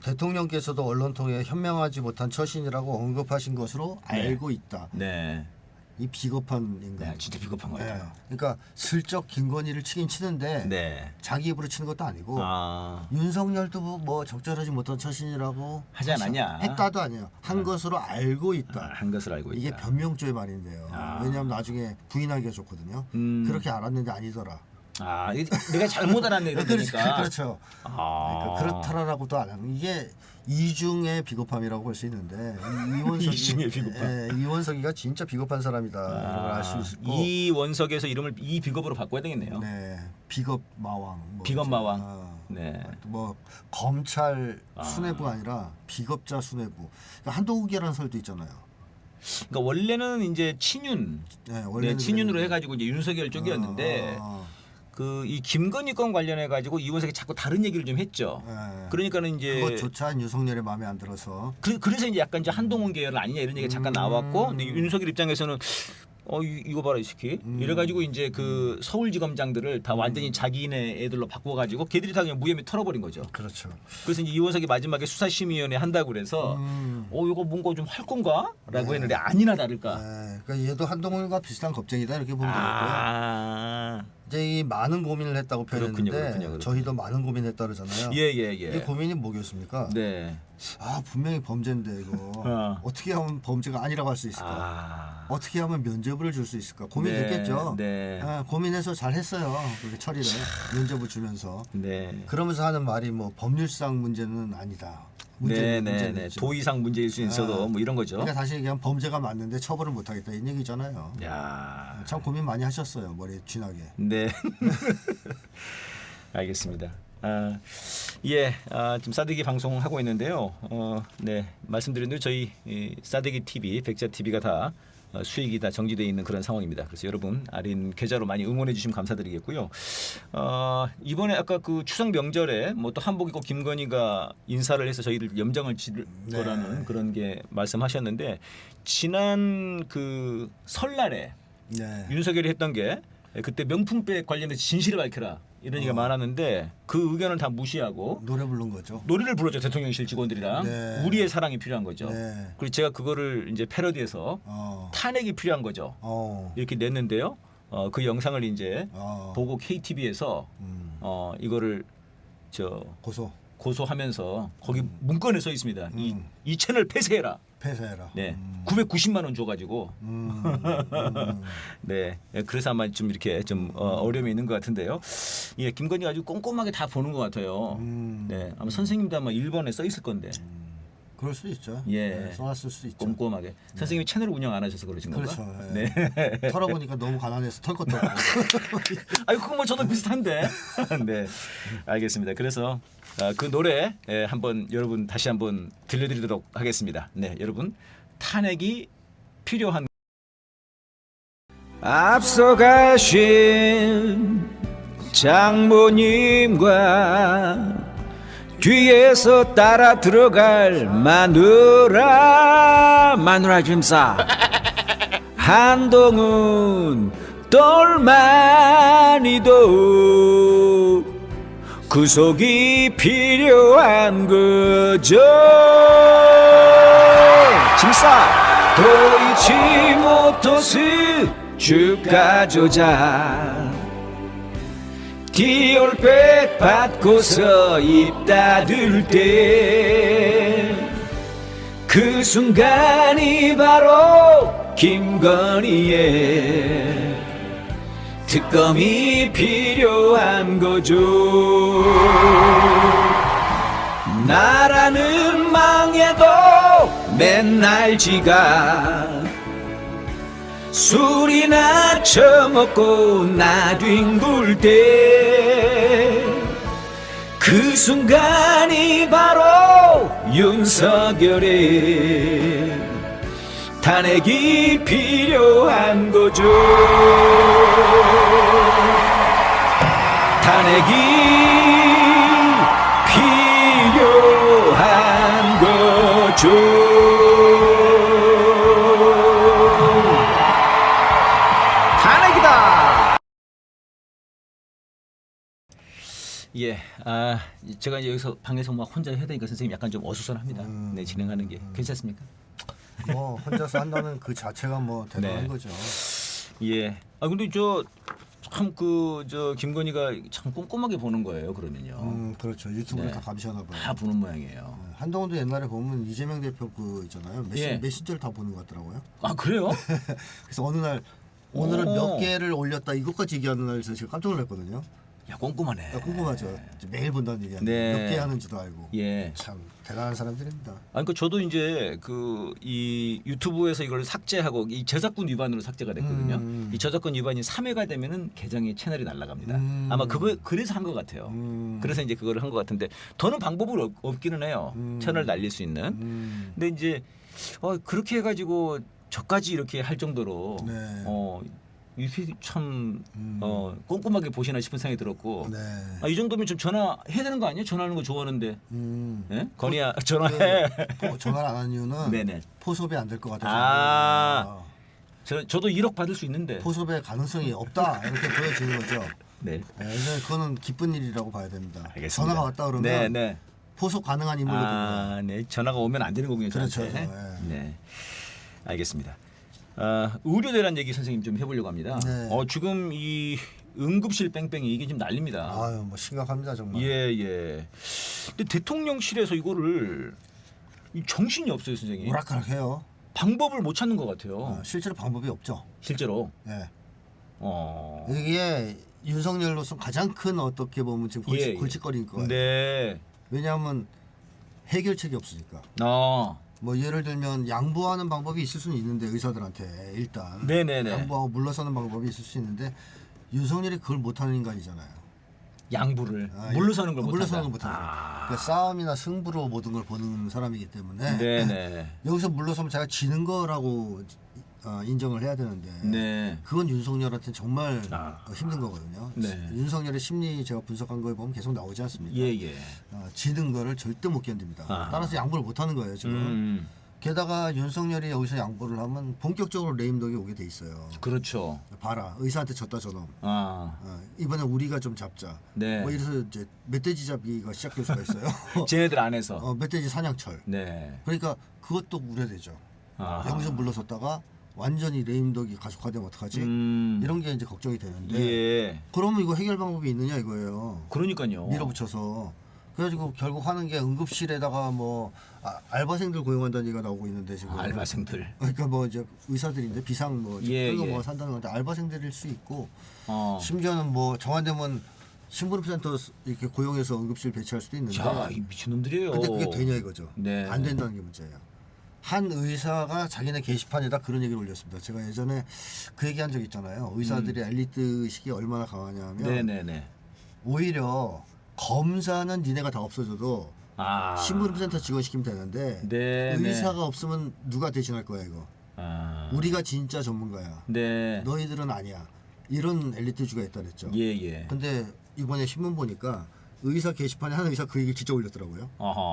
대통령께서도 언론 통해 현명하지 못한 처신이라고 언급하신 것으로 알고 있다. 네. 이 비겁한 인간. 진짜 비겁한 거 같아요. 그러니까 슬쩍 김건희를 치긴 치는데 자기 입으로 치는 것도 아니고 윤석열도 뭐 적절하지 못한 처신이라고 하지 않았냐? 했다도 아니에요. 한 것으로 알고 있다. 한 것을 알고 있다. 이게 변명조의 말인데요. 왜냐하면 나중에 부인하기가 좋거든요. 그렇게 알았는데 아니더라. 내가 잘못 알았네 이러니까. 그렇죠. 그러니까 그렇다라고도 안 하는 이게 이중의 비겁함이라고 볼 수 있는데 이중의 비겁함. 이원석이가 진짜 비겁한 사람이다 이런 걸 알 수 있을 거. 이원석에서 이름을 이비겁으로 바꿔야 되겠네요. 네, 비겁 마왕. 비겁 마왕. 네. 뭐 검찰 수뇌부가 아니라 비겁자 수뇌부. 그러니까 한동욱이라는 설도 있잖아요. 그러니까 원래는 이제 친윤, 친윤으로 해가지고 이제 윤석열 쪽이었는데. 그 이 김건희 건 관련해 가지고 이원석이 자꾸 다른 얘기를 좀 했죠. 그러니까는 이제 그것조차 윤석열의 마음에 안 들어서. 그래서 이제 약간 이제 한동훈 계열 아니냐 이런 얘기가 잠깐 나왔고, 근데 윤석열 입장에서는 이거 봐라 이 새끼. 이래가지고 이제 그 서울지검장들을 다 완전히 자기네 애들로 바꿔가지고 걔들이 다 그냥 무혐의 털어버린 거죠. 그렇죠. 그래서 이제 이원석이 마지막에 수사심의위원회 한다고 그래서 이거 뭔가 좀 할 건가?라고 했는데 아니나 다를까. 그러니까 얘도 한동훈과 비슷한 겁쟁이다 이렇게 보면 되겠고요. 이제 이 많은 고민을 했다고 표현했는데 그렇군요. 저희도 많은 고민했다 그러잖아요. 예. 이 고민이 뭐겠습니까? 네. 분명히 범죄인데 이거 어떻게 하면 범죄가 아니라고 할 수 있을까? 어떻게 하면 면죄부를 줄 수 있을까? 고민했겠죠. 네. 고민해서 잘했어요. 그렇게 처리를 면죄부 주면서. 네. 그러면서 하는 말이 뭐 법률상 문제는 아니다. 네. 도의상 문제일 수 있어도 뭐 이런 거죠. 그러니까 다시 얘기하면 범죄가 맞는데 처벌을 못하겠다 이런 얘기잖아요. 야, 참 고민 많이 하셨어요. 머리에 쥐나게. 네. 알겠습니다. 지금 싸대기 방송하고 있는데요. 네, 말씀드린 대로 저희 싸대기 TV, 백자 TV가 다 수익이 다 정지되어 있는 그런 상황입니다. 그래서 여러분 아린 계좌로 많이 응원해 주시면 감사드리겠고요. 이번에 아까 그 추석 명절에 뭐 또 한복 입고 김건희가 인사를 해서 저희들 염장을 칠 거라는 그런 게 말씀하셨는데 지난 그 설날에 윤석열이 했던 게 그때 명품백 관련해서 진실을 밝혀라 이런 얘기가 많았는데 그 의견을 다 무시하고 노래 부른 거죠. 노래를 불렀죠. 대통령실 직원들이랑 우리의 사랑이 필요한 거죠. 그리고 제가 그거를 이제 패러디해서 탄핵이 필요한 거죠. 이렇게 냈는데요. 그 영상을 이제 보고 KTV에서 이거를 고소하면서 거기 문건에 써 있습니다. 이 채널 폐쇄해라. 네, 990만 원 줘가지고. 네, 그래서 아마 좀 이렇게 좀 어려움이 있는 것 같은데요. 예, 김건희가 아주 꼼꼼하게 다 보는 것 같아요. 네, 아마 선생님도 아마 1번에 써 있을 건데. 그럴 수도 있죠. 예, 써놨을 수도 있죠. 꼼꼼하게. 선생님이 채널 운영 안 하셔서 그러신 건가? 그렇죠. 네. 털어보니까 너무 가난해서 털 것도 없고. 아유, 그거 뭐 저도 비슷한데. 네, 알겠습니다. 그래서 그 노래 한번 여러분 다시 한번 들려드리도록 하겠습니다. 네, 여러분 탄핵이 필요한. 앞서가신 장모님과 뒤에서 따라 들어갈 마누라 김사 한동훈 똘마니도 구속이 필요한 거죠. 김사 도이치모토스 주가 조작 디올백 받고서 입 닫을 때 그 순간이 바로 김건희의 특검이 필요한 거죠. 나라는 망해도 맨날 지가 술이나 처먹고 나뒹굴 때 그 순간이 바로 윤석열의 탄핵이 필요한 거죠. 탄핵이 필요한 거죠. 예, 제가 이제 여기서 방에서 막 혼자 해야 되니까 선생님 약간 좀 어수선합니다. 네, 진행하는 게 괜찮습니까? 뭐 혼자서 한다는 그 자체가 뭐 대단한 거죠. 예, 근데 참 김건희가 참 꼼꼼하게 보는 거예요. 그러면요. 그렇죠. 유튜브를 다 감시하나 봐요. 다 보는 모양이에요. 한동훈도 옛날에 보면 이재명 대표 그 있잖아요. 메신저를 다 보는 것 같더라고요. 아, 그래요? 그래서 어느 날 오늘은 몇 개를 올렸다 이것까지 얘기하는 날에서 제가 깜짝 놀랐거든요. 야, 꼼꼼하네. 꼼꼼하죠. 매일 본다는 얘기하는데 몇 개 하는지도 알고. 예. 참 대단한 사람들입니다. 그러니까 저도 이제 이 유튜브에서 이걸 삭제하고 이 저작권 위반으로 삭제가 됐거든요. 이 저작권 위반이 3회가 되면은 계정이 채널이 날아갑니다. 아마 그래서 한 것 같아요. 그래서 이제 그거를 한 것 같은데 더는 방법은 없기는 해요. 채널 날릴 수 있는. 근데 이제 그렇게 해가지고 저까지 이렇게 할 정도로 이게 참 꼼꼼하게 보시나 싶은 생각이 들었고 이 정도면 좀 전화해야 되는 거 아니에요? 전화하는 거 좋아하는데. 네? 건이야 전화해. 전화를 안 하는 이유는 네네. 포섭이 안 될 것 같아서. 저도 1억 받을 수 있는데. 포섭의 가능성이 없다 이렇게 보여지는 거죠. 네. 그래서 그거는 기쁜 일이라고 봐야 됩니다. 알겠습니다. 전화가 왔다 그러면 네, 네. 포섭 가능한 인물로 보고요. 네. 전화가 오면 안 되는 거군요. 그렇죠. 저한테. 네. 네. 알겠습니다. 의료 대란 얘기 선생님 좀 해보려고 합니다. 네. 지금 이 응급실 뺑뺑이 이게 좀 난립니다. 아유 뭐 심각합니다 정말. 예. 근데 대통령실에서 이거를 정신이 없어요, 선생님. 오락가락해요. 방법을 못 찾는 것 같아요. 실제로 방법이 없죠. 실제로. 예. 어. 이게 윤석열로서 가장 큰 어떻게 보면 지금 골칫거리인 거예요. 네. 왜냐하면 해결책이 없으니까. 뭐 예를 들면 양보하는 방법이 있을 수는 있는데 의사들한테 일단 네네네. 양보하고 물러서는 방법이 있을 수 있는데 윤석열이 그걸 못하는 인간이잖아요. 양보를 물러서는 걸 못한다. 물러서는 걸 못한다. 그러니까 싸움이나 승부로 모든 걸 보는 사람이기 때문에 네네. 여기서 물러서면 제가 지는 거라고 인정을 해야 되는데 네. 그건 윤석열한테 정말 힘든 거거든요. 네. 윤석열의 심리 제가 분석한 거에 보면 계속 나오지 않습니까? 예. 지는 거를 절대 못 견딥니다. 따라서 양보를 못하는 거예요 지금. 게다가 윤석열이 여기서 양보를 하면 본격적으로 레임덕이 오게 돼 있어요. 그렇죠. 봐라 의사한테 졌다 저놈. 아. 이번에 우리가 좀 잡자. 네. 뭐 이래서 이제 멧돼지 잡기가 시작될 수가 있어요. 쟤네들 안에서. 멧돼지 사냥철. 네. 그러니까 그것도 우려되죠. 여기서 물러섰다가 완전히 레임덕이 가속화되면 어떡하지? 이런 게 이제 걱정이 되는데. 예. 그러면 이거 해결 방법이 있느냐 이거예요. 그러니까요. 밀어붙여서. 그래가지고 결국 하는 게 응급실에다가 뭐 알바생들 고용한다는 얘기가 나오고 있는데 지금. 알바생들. 그러니까 뭐 이제 의사들인데 비상 뭐 그거 뭐 산다는 건데 알바생들일 수 있고. 심지어는 뭐 정한되면 심부름센터 이렇게 고용해서 응급실 배치할 수도 있는데. 야, 이 미친놈들이에요. 근데 그게 되냐 이거죠. 네. 안 된다는 게 문제예요. 한 의사가 자기네 게시판에다 그런 얘기를 올렸습니다. 제가 예전에 그 얘기한 적 있잖아요. 의사들이 엘리트 의식이 얼마나 강하냐면 네네네. 오히려 검사는 니네가 다 없어져도 신부름센터 직원시키면 되는데 의사가 없으면 누가 대신할 거야 이거. 우리가 진짜 전문가야. 네. 너희들은 아니야. 이런 엘리트주가 있다 그랬죠. 예. 근데 이번에 신문 보니까 의사 게시판에 한 의사 그 얘기를 직접 올렸더라고요.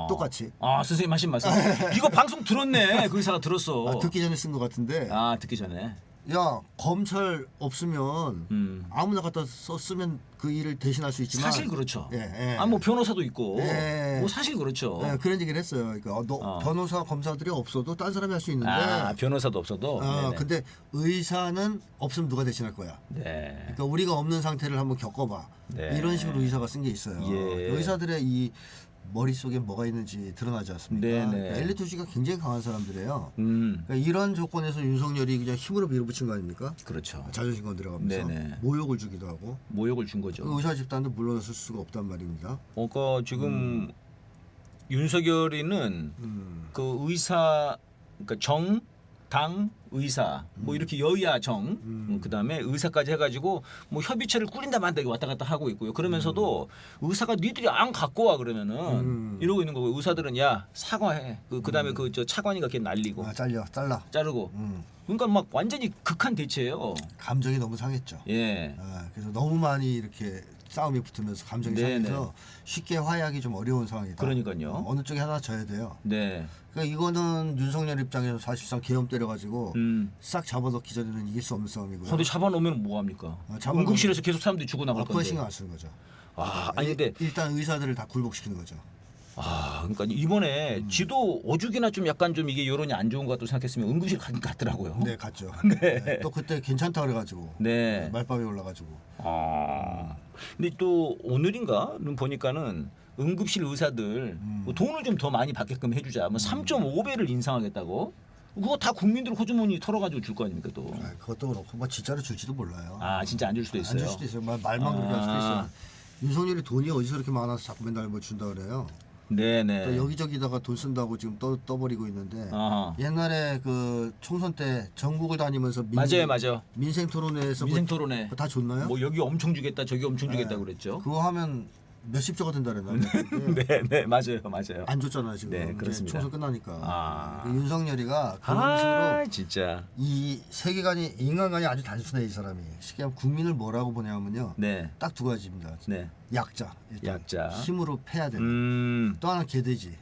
똑같이. 선생님 하신 말씀. 이거 방송 들었네. 그 의사가 들었어. 듣기 전에 쓴 것 같은데. 듣기 전에. 야 검찰 없으면 아무나 갖다 썼으면 그 일을 대신할 수 있지만 사실 그렇죠. 예. 뭐 변호사도 있고. 예. 뭐 사실 그렇죠. 예, 그런 얘기를 했어요. 그러니까 변호사 검사들이 없어도 딴 사람이 할 수 있는데. 변호사도 없어도. 근데 의사는 없으면 누가 대신할 거야. 네. 그러니까 우리가 없는 상태를 한번 겪어봐. 네. 이런 식으로 의사가 쓴 게 있어요. 예. 의사들의 이 머릿속에 뭐가 있는지 드러나지 않습니까? 네네. 그러니까 엘리트주의가 굉장히 강한 사람들이에요. 음. 그러니까 이런 조건에서 윤석열이 그냥 힘으로 밀어붙인 거 아닙니까? 그렇죠. 자존심 건드려가면서 네네. 모욕을 주기도 하고 모욕을 준 거죠. 그 의사 집단도 물러설 수가 없단 말입니다. 그러니까 지금 윤석열이는 그 의사, 그러니까 정, 당, 의사, 뭐 이렇게 여야 정, 그다음에 의사까지 해가지고 뭐 협의체를 꾸린다 만다 왔다 갔다 하고 있고요. 그러면서도 의사가 니들이 안 갖고 와 그러면은 이러고 있는 거고 의사들은 야 사과해. 그다음에 그 저 차관이가 걔 날리고 잘라 자르고. 그러니까 막 완전히 극한 대체예요. 감정이 너무 상했죠. 예. 그래서 너무 많이 이렇게 싸움이 붙으면서 감정이 상해서 쉽게 화해하기 좀 어려운 상황이다. 그러니까요. 어느 쪽이 하나 져야 돼요. 네. 그러니까 이거는 윤석열 입장에서 사실상 계엄 때려가지고 싹 잡아넣기 전에는 이길 수 없는 싸움이고요. 근데 잡아놓으면 뭐 합니까? 응급실에서 계속 사람들이 죽어 나갈 그건 건데. 신경 안 쓰는 거죠. 아니 근데 일단 의사들을 다 굴복시키는 거죠. 그러니까 이번에 지도 오죽이나 좀 약간 좀 이게 여론이 안 좋은 것 같다고 생각했으면 응급실 갔더라고요. 네, 갔죠. 네. 또 그때 괜찮다 그래가지고 네. 말밥이 올라가지고. 근데 또 오늘인가는 보니까는 응급실 의사들 뭐 돈을 좀 더 많이 받게끔 해주자. 뭐 3.5배를 인상하겠다고. 그거 다 국민들 호주머니 털어가지고 줄 거 아닙니까 또. 그것도 그렇고 뭐 진짜로 줄지도 몰라요. 진짜 안 줄 수도 있어요. 안 줄 수도 있어요. 말만 그렇게 할 수도 있어요. 윤석열이 돈이 어디서 그렇게 많아서 자꾸 맨날 뭐 준다 그래요. 네네. 또 여기저기다가 돈 쓴다고 지금 떠버리고 있는데 옛날에 그 총선 때 전국을 다니면서 맞아요. 민생 토론회에서 민생토론회 그거 다 줬나요? 뭐 여기 엄청 주겠다 저기 엄청 주겠다 그랬죠. 그거 하면 몇십조가 된다 그랬나요? 네 맞아요. 안 줬잖아요 지금. 네, 그렇습니다. 총선 끝나니까. 윤석열이가 그런 식으로 진짜 이 세계관이 인간관이 아주 단순해 이 사람이. 쉽게 하면 국민을 뭐라고 보냐면요. 네. 딱 두 가지입니다. 네. 약자. 일단. 약자. 힘으로 패야 되는. 또 하나 개돼지.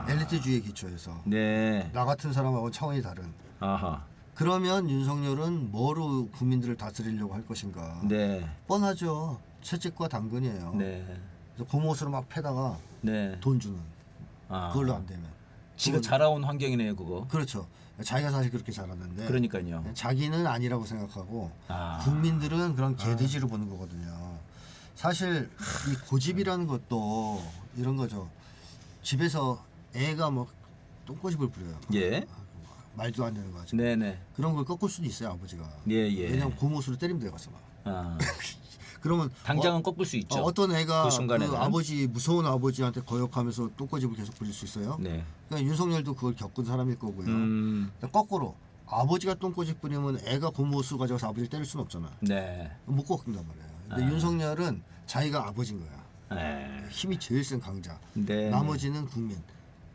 엘리트주의에 기초해서. 네. 나 같은 사람하고 차원이 다른. 아하. 그러면 윤석열은 뭐로 국민들을 다스리려고 할 것인가? 네. 뻔하죠. 채찍과 당근이에요. 네. 그래서 고못으로 막 패다가 네. 돈 주는. 아. 그걸로 안 되면. 지가 자라온 환경이네요, 그거. 그렇죠. 자기가 사실 그렇게 자랐는데 그러니까요. 자기는 아니라고 생각하고 아. 국민들은 그런 개돼지로 보는 거거든요. 사실 이 고집이라는 것도 이런 거죠. 집에서 애가 뭐 똥꼬집을 부려요. 예. 말도 안 되는 거죠. 네네. 그런 걸 꺾을 수도 있어요, 아버지가. 예, 예. 왜냐면 고못으로 때리면 되겠어. 막. 아. 그러면 당장은 꺾을 수 있죠. 어떤 애가 그 순간에는. 아버지 무서운 아버지한테 거역하면서 똥꼬집을 계속 부릴 수 있어요. 네. 그러니까 윤석열도 그걸 겪은 사람일 거고요. 그러니까 거꾸로 아버지가 똥꼬집 부리면 애가 고무수 가져가서 아버지를 때릴 수는 없잖아. 네. 못 꺾는단 말이에요. 근데 윤석열은 자기가 아버지인 거야. 네. 힘이 제일 센 강자. 네. 나머지는 국민.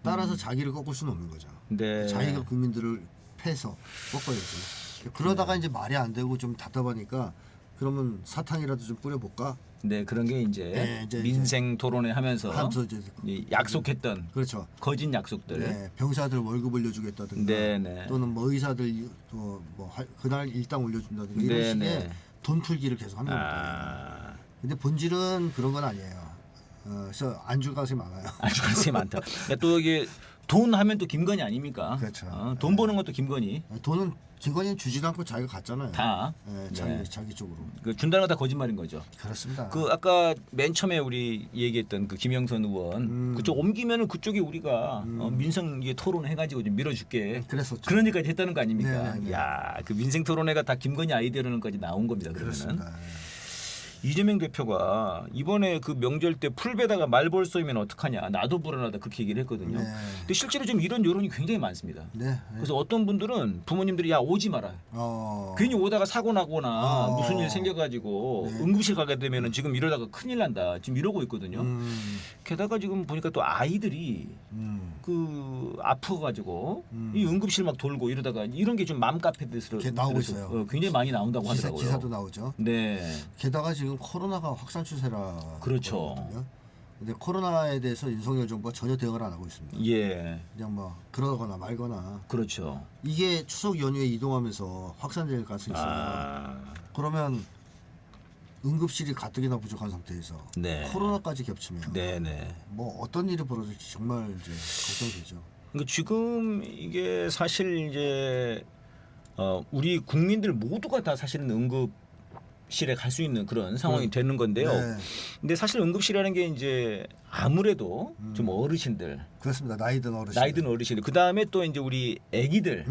따라서 자기를 꺾을 수는 없는 거죠. 네. 자기가 국민들을 패서 꺾어야지. 그러다가 이제 말이 안 되고 좀 답답하니까 그러면 사탕이라도 좀 뿌려볼까? 네, 그런 게 이제, 네, 이제 민생 토론회 하면서 이제 이 약속했던 그렇죠. 거짓 약속들. 네, 병사들 월급 올려주겠다든가 네, 네. 또는 뭐 의사들 그날 일당 올려준다든가 이런 네, 식의 네. 돈 풀기를 계속 하는 겁니다. 아, 근데 본질은 그런 건 아니에요. 그래서 안 줄 가슴이 많아요. 아주 가슴이 많다. 그러니까 또 이게 돈 하면 또 김건희 아닙니까? 그렇죠. 돈 버는 것도 김건희. 돈은 김건희는 주지도 않고 자기가 갔잖아요. 다. 네, 네. 자기 쪽으로. 그 준다는 거 다 거짓말인 거죠. 그렇습니다. 그 아까 맨 처음에 우리 얘기했던 그 김영선 의원 그쪽 옮기면은 그쪽에 우리가 민생 토론 해가지고 좀 밀어줄게. 그랬었죠. 그런 얘기까지 했다는 거 아닙니까? 네, 네. 야, 그 민생 토론회가 다 김건희 아이디어로는까지 나온 겁니다. 그러면은. 그렇습니다. 이재명 대표가 이번에 그 명절 때 풀베다가 말벌 쏘이면 어떡하냐 나도 불안하다 그렇게 얘기를 했거든요. 네. 근데 실제로 지금 이런 여론이 굉장히 많습니다. 네. 네. 그래서 어떤 분들은 부모님들이 야 오지 마라. 괜히 오다가 사고 나거나 무슨 일 생겨가지고 네. 응급실 가게 되면은 지금 이러다가 큰일 난다. 지금 이러고 있거든요. 게다가 지금 보니까 또 아이들이 그 아프가지고 이 응급실 막 돌고 이러다가 이런 게 좀 맘카페들에서 나오고 있어요. 굉장히 많이 나온다고 하더라고요. 기사도 나오죠. 네. 게다가 지금 코로나가 확산 추세라. 그렇죠. 그러거든요. 근데 코로나에 대해서 윤석열 정부가 전혀 대응을 안 하고 있습니다. 예. 그냥 뭐 그러거나 말거나. 그렇죠. 이게 추석 연휴에 이동하면서 확산될 가능성이 있어요. 아. 그러면 응급실이 가뜩이나 부족한 상태에서 네. 코로나까지 겹치면 네네. 뭐 어떤 일이 벌어질지 정말 이제 걱정되죠. 그러니까 지금 이게 사실 이제 우리 국민들 모두가 다 사실은 응급실에 갈 수 있는 그런 상황이 되는 건데요. 네. 근데 사실 응급실이라는 게 이제 아무래도 좀 어르신들, 그렇습니다. 나이든 어르신. 나이든 어르신들, 그 다음에 또 이제 우리 애기들.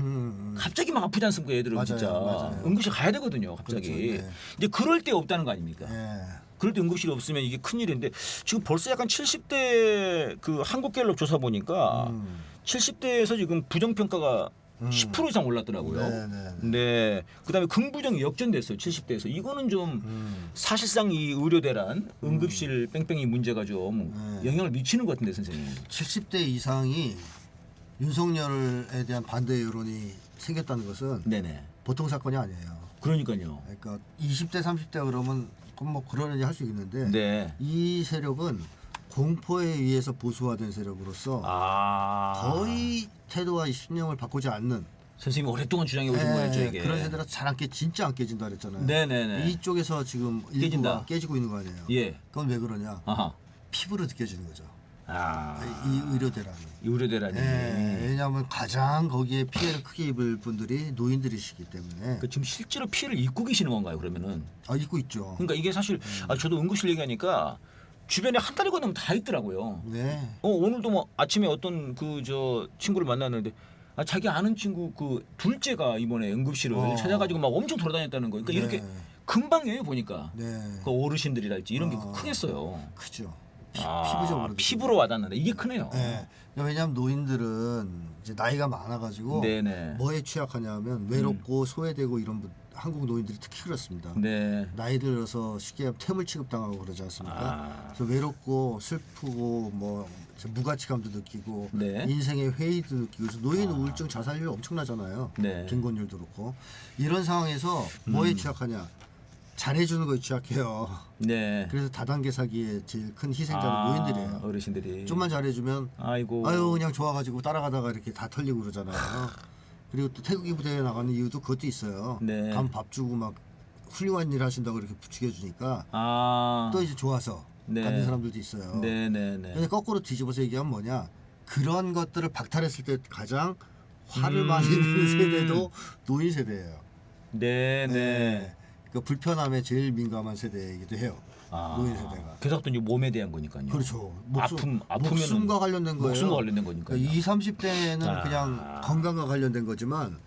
갑자기 막 아프지 않습니까, 애들은 맞아요, 진짜 맞아요. 응급실 가야 되거든요, 갑자기. 그렇죠, 네. 이제 그럴 때 없다는 거 아닙니까? 네. 그럴 때 응급실이 없으면 이게 큰일인데 지금 벌써 약간 70대 그 한국갤럽 조사 보니까 70대에서 지금 부정평가가 10% 이상 올랐더라고요. 네. 네. 그다음에 긍부정이 역전됐어요. 70대에서. 이거는 좀 사실상 이 의료 대란 응급실 뺑뺑이 문제가 좀 영향을 미치는 것 같은데 선생님. 70대 이상이 윤석열에 대한 반대 여론이 생겼다는 것은 네네. 보통 사건이 아니에요. 그러니까요. 그러니까 20대 30대 그러면 그럼 뭐 그러는지 할 수 있는데 네. 이 세력은 공포에 의해서 보수화된 세력으로서 거의 태도와 신념을 바꾸지 않는 선생님이 오랫동안 주장해 오신 거예요, 저에게. 그런 세대라 잘 안 진짜 안 깨진다 그랬잖아요. 네네네. 이쪽에서 지금 깨진다. 일부가 깨지고 있는 거 아니에요. 예. 그건 왜 그러냐? 아하. 피부로 느껴지는 거죠. 아. 이 의료 대란이. 의료 대란이. 왜냐하면 가장 거기에 피해를 크게 입을 분들이 노인들이시기 때문에. 그 지금 실제로 피해를 입고 계시는 건가요, 그러면은? 입고 있죠. 그러니까 이게 사실 저도 응급실 얘기하니까 주변에 한 달이 건너면 다 있더라고요. 네. 오늘도 뭐 아침에 어떤 그 저 친구를 만났는데 자기 아는 친구 그 둘째가 이번에 응급실을 찾아가지고 막 엄청 돌아다녔다는 거예요. 그러니까 네. 이렇게 금방이에요 보니까. 네. 그 어르신들이랄지 이런 게 크겠어요. 크죠. 피부적으로 피부로 와닿는다. 이게 크네요. 네. 왜냐하면 노인들은 이제 나이가 많아가지고 네네. 뭐에 취약하냐면 외롭고 소외되고 이런 한국 노인들이 특히 그렇습니다. 네. 나이 들어서 쉽게 퇴물 취급당하고 그러지 않습니까? 그래서 외롭고 슬프고 뭐 무가치감도 느끼고 네. 인생의 회의도 느끼고 그래서 노인 우울증 자살률이 엄청나잖아요. 네. 빈곤율도 그렇고 이런 상황에서 뭐에 취약하냐? 잘해주는 거에 취약해요. 네. 그래서 다단계 사기의 제일 큰 희생자는 노인들이에요. 어르신들이. 좀만 잘해주면 아이고. 아유 그냥 좋아가지고 따라가다가 이렇게 다 털리고 그러잖아요. 그리고 또 태극기 부대에 나가는 이유도 그것도 있어요. 네. 가면 밥 주고 막 훌륭한 일 하신다고 이렇게 부추겨 주니까 아. 또 이제 좋아서 네. 가는 사람들도 있어요. 네네네. 근데 거꾸로 뒤집어서 얘기하면 뭐냐, 그런 것들을 박탈했을 때 가장 화를 많이 내는 세대도 노인 세대예요. 네네. 그 불편함에 제일 민감한 세대이기도 해요. 아. 노인 세대가. 그래서 또 이제 몸에 대한 거니까요. 그렇죠. 아프면은 목숨과 관련된 거예요. 목숨과 관련된 거니까요. 그러니까 20, 30대는 아. 그냥 건강과 관련된 거지만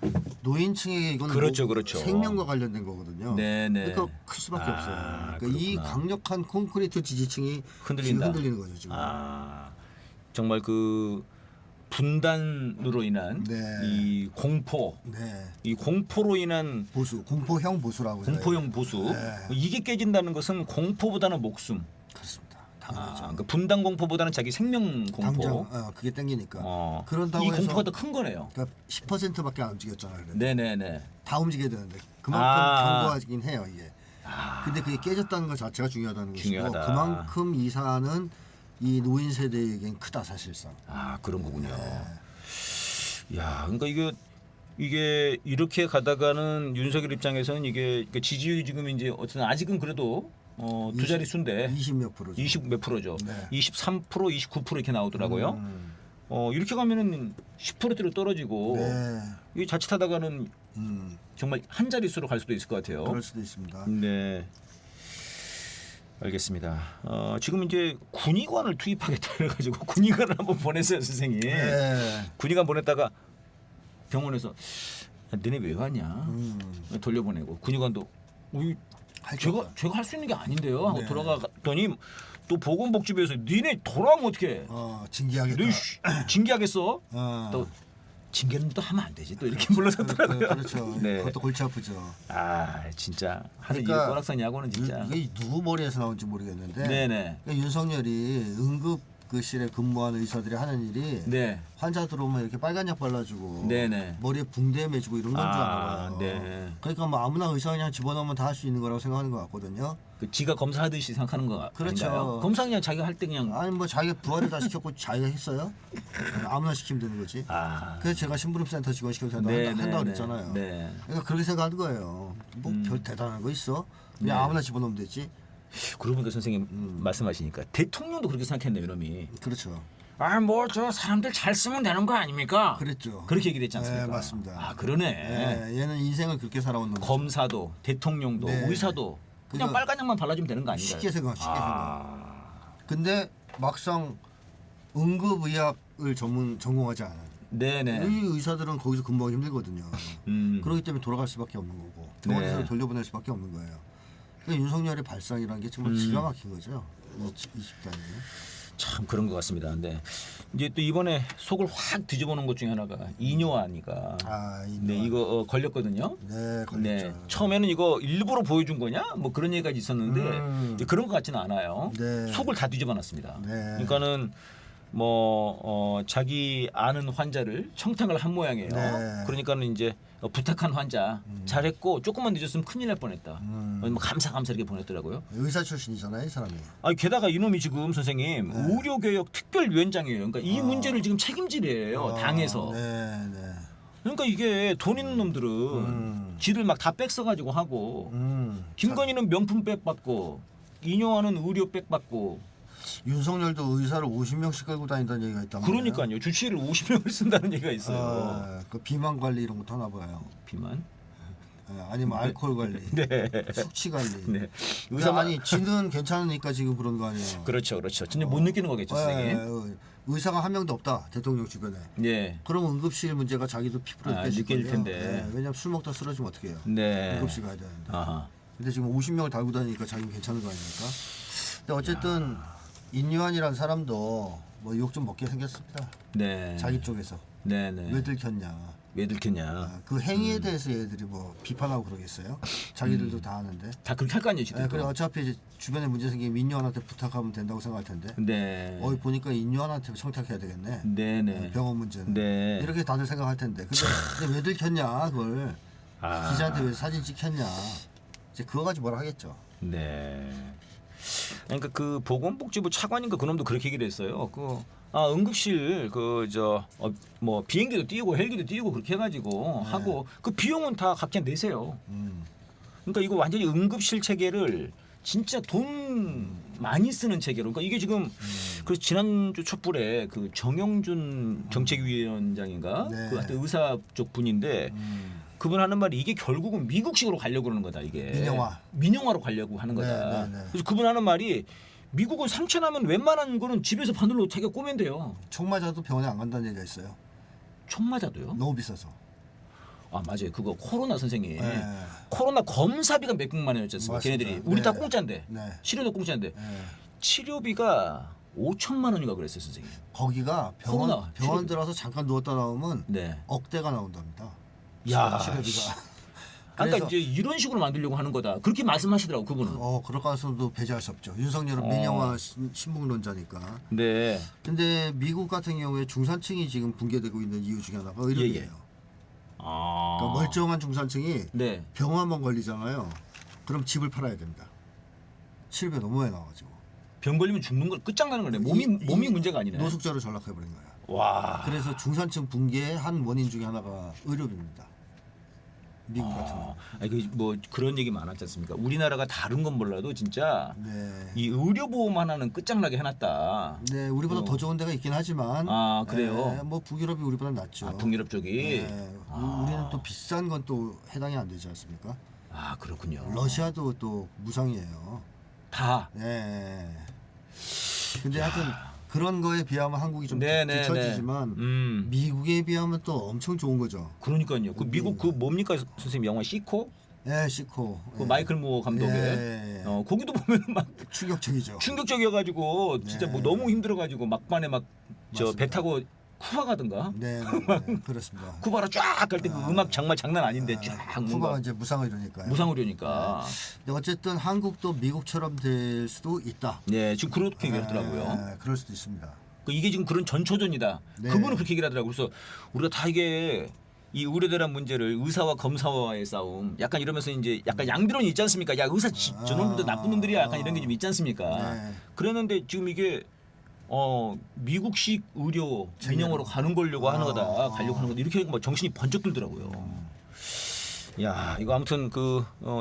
노인층에게 이건 그렇죠, 그렇죠. 생명과 관련된 거거든요. 네네. 그러니까 클 수밖에 없어요. 그러니까 이 그렇구나. 강력한 콘크리트 지지층이 흔들린다. 지금 흔들리는 거죠 지금. 아, 정말 그 분단으로 인한 네. 이 공포, 네. 이 공포로 인한 보수, 공포형 보수라고 해요. 공포형 보수, 네. 이게 깨진다는 것은 공포보다는 목숨. 그렇습니다. 아, 당연하죠. 그러니까 분단 공포보다는 자기 생명 공포. 당장 그게 땡기니까. 어, 그런다고 이 해서 공포가 더 큰 거네요. 그러니까 10%밖에 안 움직였잖아요. 그래도. 네네네. 다 움직여야 되는데 그만큼 견고하긴 해요 이게. 근데 그게 깨졌다는 것 자체가 중요하다는 것이고 중요하다. 그만큼 이 사안은 이 노인 세대에겐 크다 사실상. 아, 그런 거군요. 야, 그러니까 이게 이렇게 가다가는 윤석열 입장에서는 이게 그러니까 지지율이 지금 이제 어쨌든 아직은 그래도 두 자릿수인데 20몇 프로죠. 20 몇 프로죠. 네. 23%, 29% 이렇게 나오더라고요. 이렇게 가면은 10%대로 떨어지고 네. 이 자칫하다가는 정말 정말 한 자릿수로 갈 수도 있을 것 같아요. 그럴 수도 있습니다. 네. 알겠습니다. 지금 이제 군의관을 투입하겠다 그래가지고 군의관을 한번 보냈어요, 선생님. 네. 군의관 보냈다가 병원에서 야, 너네 왜 왔냐? 돌려보내고 군의관도 제가 할 수 있는 게 아닌데요 하고 네. 돌아갔더니 또 보건복지부에서 니네 돌아오면 어떡해? 징계하겠다. 너 징계하겠어? 또 징계는 또 하면 안 되지. 또 이렇게 물러섰더라고요. 그렇죠. 네. 그것도 골치 아프죠. 아 진짜 하는 그러니까 일 꼬락서냐고는 진짜. 이게 누구 머리에서 나온지 모르겠는데 네네. 그러니까 윤석열이 응급실에 근무하는 의사들이 하는 일이 네. 환자 들어오면 이렇게 빨간 약 발라주고 네네. 머리에 붕대 매주고 이런 건 줄 알아요. 네. 그러니까 뭐 아무나 의사 그냥 집어넣으면 다 할 수 있는 거라고 생각하는 것 같거든요. 그 지가 검사하듯이 생각하는 거 그렇죠. 아닌가요? 검사 그냥 자기가 할 때 그냥. 아니 뭐 자기가 부하를 다 시켰고 자기가 했어요? 아무나 시키면 되는 거지. 아. 그래서 제가 심부름센터 직원 시켜서 네, 한다고 네, 그랬잖아요. 네. 그러니까 그렇게 생각하는 거예요. 뭐 별 대단한 거 있어? 그냥 네. 아무나 집어넣으면 되지. 그러고 보니까 선생님 말씀하시니까 대통령도 그렇게 생각했네요, 이놈이. 그렇죠. 아, 뭐 저 사람들 잘 쓰면 되는 거 아닙니까? 그랬죠. 그렇게 얘기를 했지 않습니까? 네, 맞습니다. 아, 그러네. 네, 얘는 인생을 그렇게 살아온 놈. 검사도, 대통령도, 네. 의사도 그냥 그거 빨간 약만 발라주면 되는 거 아닌가요? 쉽게 생각. 아, 근데 막상 응급의학을 전공하지 않아요. 네네. 이 의사들은 거기서 근무하기 힘들거든요. 그렇기 때문에 돌아갈 수밖에 없는 거고 병원에서 네. 돌려보낼 수밖에 없는 거예요. 그러니까 윤석열의 발상이라는 게 정말 기가 막힌 거죠. 이 집단이. 참 그런 것 같습니다. 근데 이제 또 이번에 속을 확 뒤집어놓은 것 중에 하나가 이뇨아니가. 네, 이거 걸렸거든요. 네, 걸렸죠. 네, 처음에는 이거 일부러 보여준 거냐? 뭐 그런 얘기까지 있었는데 이제 그런 것 같지는 않아요. 네. 속을 다 뒤집어놨습니다. 네. 그러니까는 뭐 자기 아는 환자를 청탁을 한 모양이에요. 네. 그러니까는 이제 부탁한 환자 잘했고 조금만 늦었으면 큰일 날 뻔했다. 뭐 감사 이렇게 보냈더라고요. 의사 출신이잖아요, 이 사람이. 아니 게다가 이놈이 지금 선생님 의료개혁 특별위원장이에요. 그러니까 이 문제를 지금 책임지래요. 당에서. 네, 네. 그러니까 이게 돈 있는 놈들은 지들 막 다 백 써가지고 하고 김건희는 명품 백 받고 이뇨아는 의료 백 받고 윤석열도 의사를 50명씩 끌고 다닌다는 얘기가 있단 말이에요. 그러니까요. 주치의를 50명을 쓴다는 얘기가 있어요. 그 비만 관리 이런 것도 하나 봐요. 비만? 아니면 알코올 관리, 네. 숙취 관리. 네. 의사 아니 지는 괜찮으니까 지금 그런 거 아니에요. 그렇죠. 전혀 못 느끼는 거겠죠, 선생님. 의사가 한 명도 없다 대통령 주변에. 네. 그럼 응급실 문제가 자기도 피부로 느껴질 느낄 거예요. 텐데. 네, 왜냐면 술 먹다 쓰러지면 어떻게 해요? 네. 응급실 가야 되는데. 아하. 근데 지금 50명을 달고 다니니까 자기는 괜찮은 거 아닙니까? 근데 어쨌든 인유한이라는 사람도 뭐 욕 좀 먹게 생겼습니다. 네. 자기 쪽에서 네네. 왜 들켰냐. 왜 들켰냐. 그 행위에 대해서 얘들이 뭐 비판하고 그러겠어요? 자기들도 다 하는데. 다 그렇게 할 거 아니에요, 지금. 그래 어차피 이제 주변에 문제 생기면 인유한한테 부탁하면 된다고 생각할 텐데. 네. 보니까 인유한한테 청탁해야 되겠네. 네네. 병원 문제는. 네. 이렇게 다들 생각할 텐데. 근데 왜 들켰냐 그걸. 기자한테 왜 사진 찍혔냐. 이제 그거 가지고 뭐라 하겠죠. 네. 그러니까 그 보건복지부 차관인가 그놈도 그렇게 얘기를 했어요. 응급실 뭐 비행기도 띄우고 헬기도 띄우고 그렇게 해가지고 하고 그 비용은 다 각자 내세요. 그러니까 이거 완전히 응급실 체계를 진짜 돈 많이 쓰는 체계로. 그러니까 이게 지금 그래서 지난주 촛불에 그 정영준 정책위원장인가 네. 그 하여튼 의사 쪽 분인데 그분 하는 말이 이게 결국은 미국식으로 가려고 그러는 거다 이게. 민영화로 가려고 하는 거다. 네. 그래서 그분 하는 말이 미국은 상처 나면 웬만한 거는 집에서 바늘로 자기가 꼬면 돼요. 총 맞아도 병원에 안 간다는 얘기가 있어요. 총 맞아도요? 너무 비싸서. 아 맞아요. 그거 코로나 선생님. 네. 코로나 검사비가 몇백만 원이었잖아요. 걔네들이. 우리 다 공짜인데. 네. 치료도 공짜인데. 네. 치료비가 5천만 원인가 그랬어요, 선생님. 거기가 병원 들어서 잠깐 누웠다 나오면 네. 억대가 나온답니다. 야, 치료비가. 그러니까 이제 이런 식으로 만들려고 하는 거다. 그렇게 말씀하시더라고 그분은. 그럴 가능성도 배제할 수 없죠. 윤석열은 민영화 신봉론자니까. 네. 근데 미국 같은 경우에 중산층이 지금 붕괴되고 있는 이유 중에 하나가 의료비예요. 그러니까 멀쩡한 중산층이 네. 병 한 번 걸리잖아요. 그럼 집을 팔아야 됩니다. 치료비 너무 많이 나와가지고. 병 걸리면 죽는 걸 끝장나는 거네. 몸이 문제가 아니네. 노숙자로 전락해버린 거예요. 와. 그래서 중산층 붕괴의 한 원인 중에 하나가 의료비입니다. 미국 같은 거. 뭐 그런 얘기 많았지 않습니까? 우리나라가 다른 건 몰라도 진짜 네. 이 의료 보험 하나는 끝장나게 해놨다. 네, 우리보다 더 좋은 데가 있긴 하지만. 아 그래요? 네, 뭐 북유럽이 우리보다 낫죠. 북유럽 쪽이. 네, 우리는 또 비싼 건 또 해당이 안 되지 않습니까? 아 그렇군요. 러시아도 또 무상이에요. 다. 네. 근데 하여튼 그런 거에 비하면 한국이 좀 뒤처지지만 미국에 비하면 또 엄청 좋은 거죠. 그러니까요. 그 미국 그 뭡니까 선생님 영화 시코? 네, 시코. 그 마이클 무어 감독의. 거기도 보면 막 충격적이죠. 충격적이어가지고 진짜 뭐 너무 힘들어가지고 막판에 막 저 배 타고 쿠바 가든가. 네, 그렇습니다. 쿠바로 쫙 갈 때 그 음악 정말 장난 아닌데 쫙 쿠바가 이제 무상의료니까요. 무상의료니까. 근데 어쨌든 한국도 미국처럼 될 수도 있다. 네, 지금 그렇게 얘기하더라고요. 네, 그럴 수도 있습니다. 이게 지금 그런 전초전이다. 네. 그분은 그렇게 얘기를 하더라고요. 그래서 우리가 다 이게 이 의료대란 문제를 의사와 검사와의 싸움 약간 이러면서 이제 약간 양비론이 있지 않습니까? 야 의사 저놈들도 나쁜 놈들이야 약간 이런 게 좀 있지 않습니까? 네. 그랬는데 지금 이게 미국식 의료 민영화로 가는 거려고 하는 거다. 가려고 하는 거다. 이렇게 막 정신이 번쩍 들더라고요. 야 이거 아무튼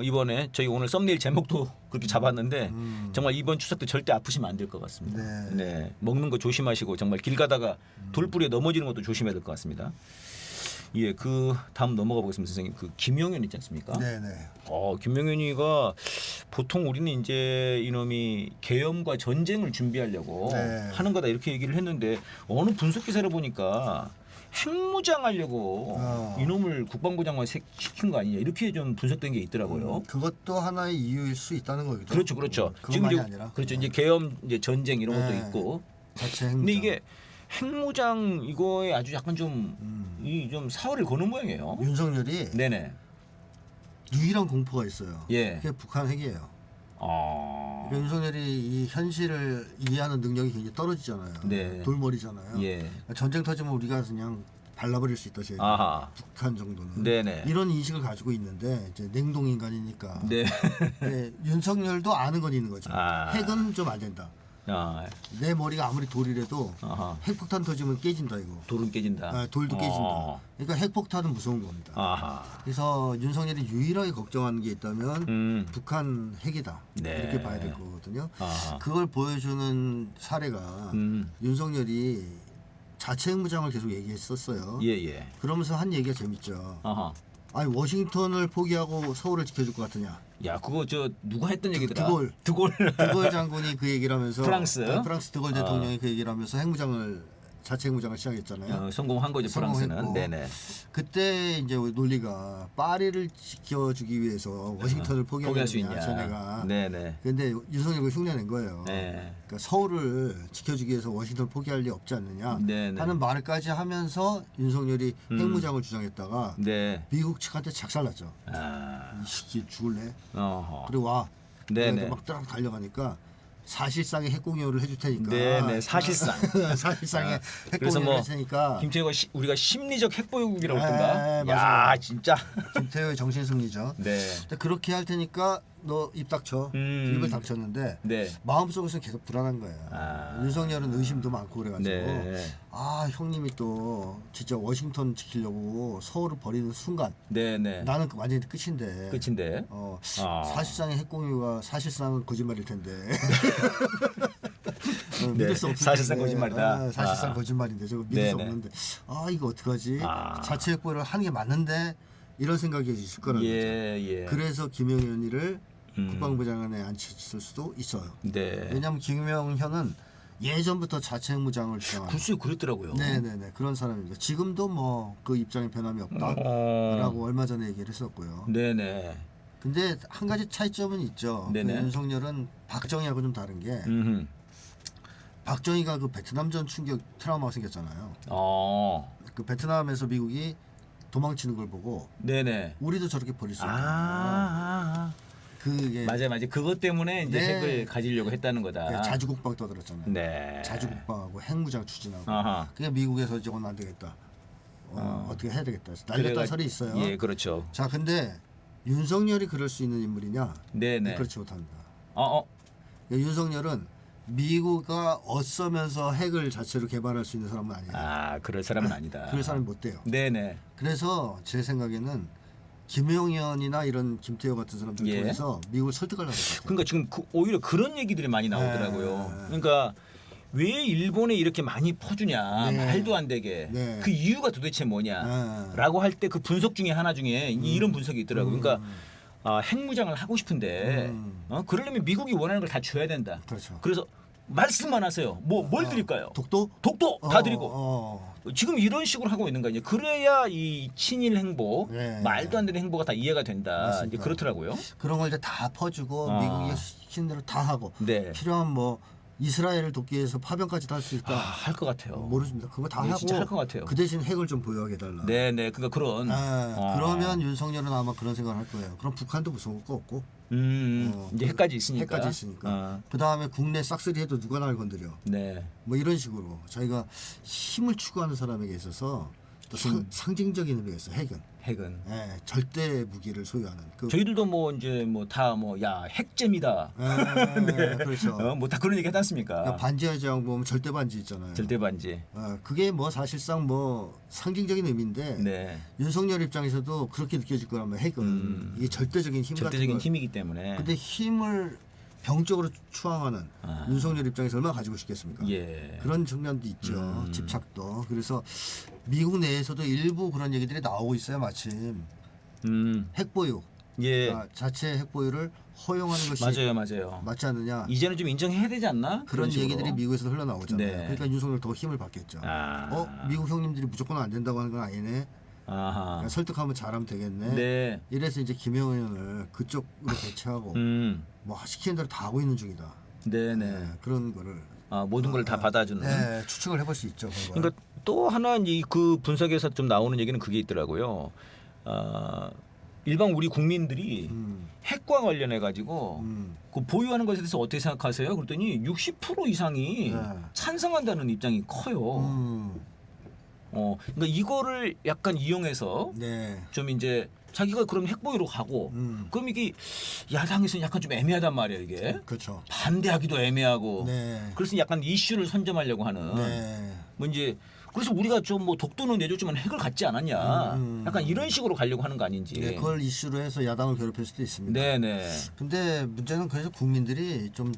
이번에 저희 오늘 썸네일 제목도 그렇게 잡았는데 정말 이번 추석 때 절대 아프시면 안 될 것 같습니다. 네. 먹는 거 조심하시고 정말 길 가다가 돌뿌리에 넘어지는 것도 조심해야 될 것 같습니다. 예, 그 다음 넘어가 보겠습니다, 선생님. 그 김용현 있지 않습니까? 네네. 김용현이가 보통 우리는 이제 이놈이 계엄과 전쟁을 준비하려고 하는 거다 이렇게 얘기를 했는데 어느 분석 기사를 보니까 핵무장하려고 이놈을 국방부 장관 시킨 거 아니냐 이렇게 좀 분석된 게 있더라고요. 그것도 하나의 이유일 수 있다는 거죠. 그렇죠. 지금 아니라. 그렇죠. 이제 계엄, 이제 전쟁 이런 것도 있고. 자체 핵무장. 근데 이게 핵무장 이거에 아주 약간 좀 사활을 거는 모양이에요. 윤석열이 네네. 유일한 공포가 있어요. 예. 그게 북한 핵이에요. 그러니까 윤석열이 이 현실을 이해하는 능력이 굉장히 떨어지잖아요. 네. 돌머리잖아요. 예. 그러니까 전쟁 터지면 우리가 그냥 발라버릴 수 있다. 아하. 북한 정도는. 네네. 이런 인식을 가지고 있는데 이제 냉동 인간이니까. 네. 네, 윤석열도 아는 건 있는 거죠. 핵은 좀 안 된다. 내 머리가 아무리 돌이라도 핵폭탄 터지면 깨진다 이거. 돌은 깨진다. 돌도 깨진다. 그러니까 핵폭탄은 무서운 겁니다. 그래서 윤석열이 유일하게 걱정하는 게 있다면 북한 핵이다. 네. 이렇게 봐야 될 거거든요. 그걸 보여주는 사례가 윤석열이 자체 핵무장을 계속 얘기했었어요. 예. 그러면서 한 얘기가 재밌죠. 아니 워싱턴을 포기하고 서울을 지켜줄 것 같으냐. 야 그거 저 누가 했던 얘기더라. 드골 장군이 그 얘기를 하면서 프랑스 드골 대통령이 그 얘기를 하면서 자체 핵무장을 시작했잖아요. 성공한 거죠. 프랑스는. 네네. 그때 이제 논리가 파리를 지켜주기 위해서 워싱턴을 포기할 수 있냐, 쟤네가. 네네. 근데 윤석열이 흉내낸 거예요. 네. 그러니까 서울을 지켜주기 위해서 워싱턴을 포기할 리 없지 않느냐 하는 말까지 하면서 윤석열이 핵무장을 주장했다가 미국 측한테 작살났죠. 이 새끼 죽을래? 그리고 와. 네네. 막 따라 달려가니까. 사실상의 핵공유를 해줄 테니까. 네네. 사실상의 핵공유를 해줄 테니까. 김태호가 우리가 심리적 핵보유국이라고 했던가. 야 진짜. 김태호의 정신승리죠. 네. 그렇게 할 테니까 너 입 닥쳐. 입을 닥쳤는데 네. 마음속에서 계속 불안한 거예요. 윤석열은 의심도 많고 그래가지고 네. 아 형님이 또 진짜 워싱턴 지키려고 서울을 버리는 순간 네네. 나는 완전히 끝인데. 끝인데. 사실상의 핵공유가 사실상은 거짓말일 텐데. 믿을 수 없을 사실상 텐데. 거짓말이다. 사실상 거짓말인데 저거 믿을 수 네네. 없는데 이거 어떡하지? 자체 핵보유를 하는 게 맞는데 이런 생각이 있을 거라는 거죠. 예. 그래서 김영현이를 국방부 장관에 앉혔을 수도 있어요. 네. 왜냐하면 김영현은 예전부터 자체 핵무장을 주장하는. 글쎄 그랬더라고요. 네네네 그런 사람입니다. 지금도 뭐 그 입장에 변함이 없다라고 얼마 전에 얘기를 했었고요. 네네. 근데 한 가지 차이점은 있죠. 그 네네. 윤석열은 박정희하고 좀 다른 게 박정희가 그 베트남전 충격 트라우마가 생겼잖아요. 그 베트남에서 미국이 도망치는 걸 보고 네네. 우리도 저렇게 버릴 수 있다. 그게 맞아요. 그것 때문에 이제 네. 핵을 가지려고 했다는 거다. 자주국방 떠들었잖아요. 네. 자주국방하고 핵무장 추진하고. 아하. 그게 미국에서 저건 안 되겠다. 어떻게 해야 되겠다. 날렸다는 설이 있어요. 예, 그렇죠. 자, 근데 윤석열이 그럴 수 있는 인물이냐? 네네. 그렇지 못합니다. 윤석열은 미국가 어쩌면서 핵을 자체로 개발할 수 있는 사람은 아니에요. 그럴 사람은 아니다. 그럴 사람이 못 돼요. 네네. 그래서 제 생각에는 김용현이나 이런 김태호 같은 사람들 예. 통해서 미국을 설득하려고 할 것 같아요. 그러니까 지금 오히려 그런 얘기들이 많이 나오더라고요. 네. 그러니까 왜 일본에 이렇게 많이 퍼주냐, 네. 말도 안 되게. 네. 그 이유가 도대체 뭐냐라고 할 때 그 분석 중에 하나 중에 이런 분석이 있더라고요. 그러니까 핵무장을 하고 싶은데 그러려면 미국이 원하는 걸 다 줘야 된다. 그렇죠. 그래서 말씀만 하세요. 뭘 드릴까요? 독도? 독도 다 드리고. 지금 이런 식으로 하고 있는 거 아니에요. 그래야 이 친일 행보, 네. 말도 안 되는 행보가 다 이해가 된다. 맞습니다. 이제 그렇더라고요. 그런 걸 이제 다 퍼주고 미국이 시키는 대로 다 하고 네. 필요한 뭐 이스라엘을 돕기 위해서 파병까지 할 수 있다. 할 것 같아요. 모르겠습니다. 그거 다 네, 하고 진짜 할 것 같아요. 그 대신 핵을 좀 보유하게 해달라. 네네. 그러니까 그런. 그러면 윤석열은 아마 그런 생각을 할 거예요. 그럼 북한도 무서울 거 없고. 이제 핵까지 있으니까. 핵까지 있으니까. 그 다음에 국내 싹쓸이 해도 누가 날 건드려. 네. 뭐 이런 식으로 저희가 힘을 추구하는 사람에게 있어서 또 상징적인 의미가 있어요. 핵은. 예, 절대 무기를 소유하는. 저희들도 뭐 이제 뭐 다 뭐 야 핵잼이다. 네, 그렇죠. 뭐 다 그런 얘기 하지 않습니까? 그러니까 반지하장 보면 절대 반지 있잖아요. 절대 반지. 그게 뭐 사실상 뭐 상징적인 의미인데 네. 윤석열 입장에서도 그렇게 느껴질 거라면 핵은 이게 절대적인 힘 절대적인 같은 거. 힘이기 때문에. 근데 힘을 병적으로 추앙하는 윤석열 입장에서 얼마나 가지고 싶겠습니까? 예. 그런 측면도 있죠. 집착도. 그래서 미국 내에서도 일부 그런 얘기들이 나오고 있어요. 마침 핵보유, 예. 자체 핵보유를 허용하는 것이 맞아요. 맞지 않느냐? 이제는 좀 인정해야 되지 않나? 그런 식으로. 얘기들이 미국에서 흘러나오잖아요. 네. 그러니까 윤석열 더 힘을 받겠죠. 미국 형님들이 무조건 안 된다고 하는 건 아니네. 그러니까 설득하면 잘하면 되겠네. 네. 이래서 이제 김영현을 그쪽으로 배치하고 뭐 시키는 대로 다 하고 있는 중이다. 네네. 그런 거를 모든 걸 다 받아주는. 네, 추측을 해볼 수 있죠. 그러니까 또 하나 그 분석에서 좀 나오는 얘기는 그게 있더라고요. 일반 우리 국민들이 핵과 관련해 가지고 그 보유하는 것에 대해서 어떻게 생각하세요? 그랬더니 60% 이상이 찬성한다는 입장이 커요. 그러니까 이거를 약간 이용해서 좀 이제 자기가 그럼 핵보유로 가고 그럼 이게 야당에서는 약간 좀 애매하단 말이에요. 이게 그렇죠. 반대하기도 애매하고 네. 그래서 약간 이슈를 선점하려고 하는 뭐 이제 그래서 우리가 좀 뭐 독도는 내줬지만 핵을 갖지 않았냐 약간 이런 식으로 가려고 하는 거 아닌지. 네, 그걸 이슈로 해서 야당을 괴롭힐 수도 있습니다. 네네. 근데 문제는 그래서 국민들이 좀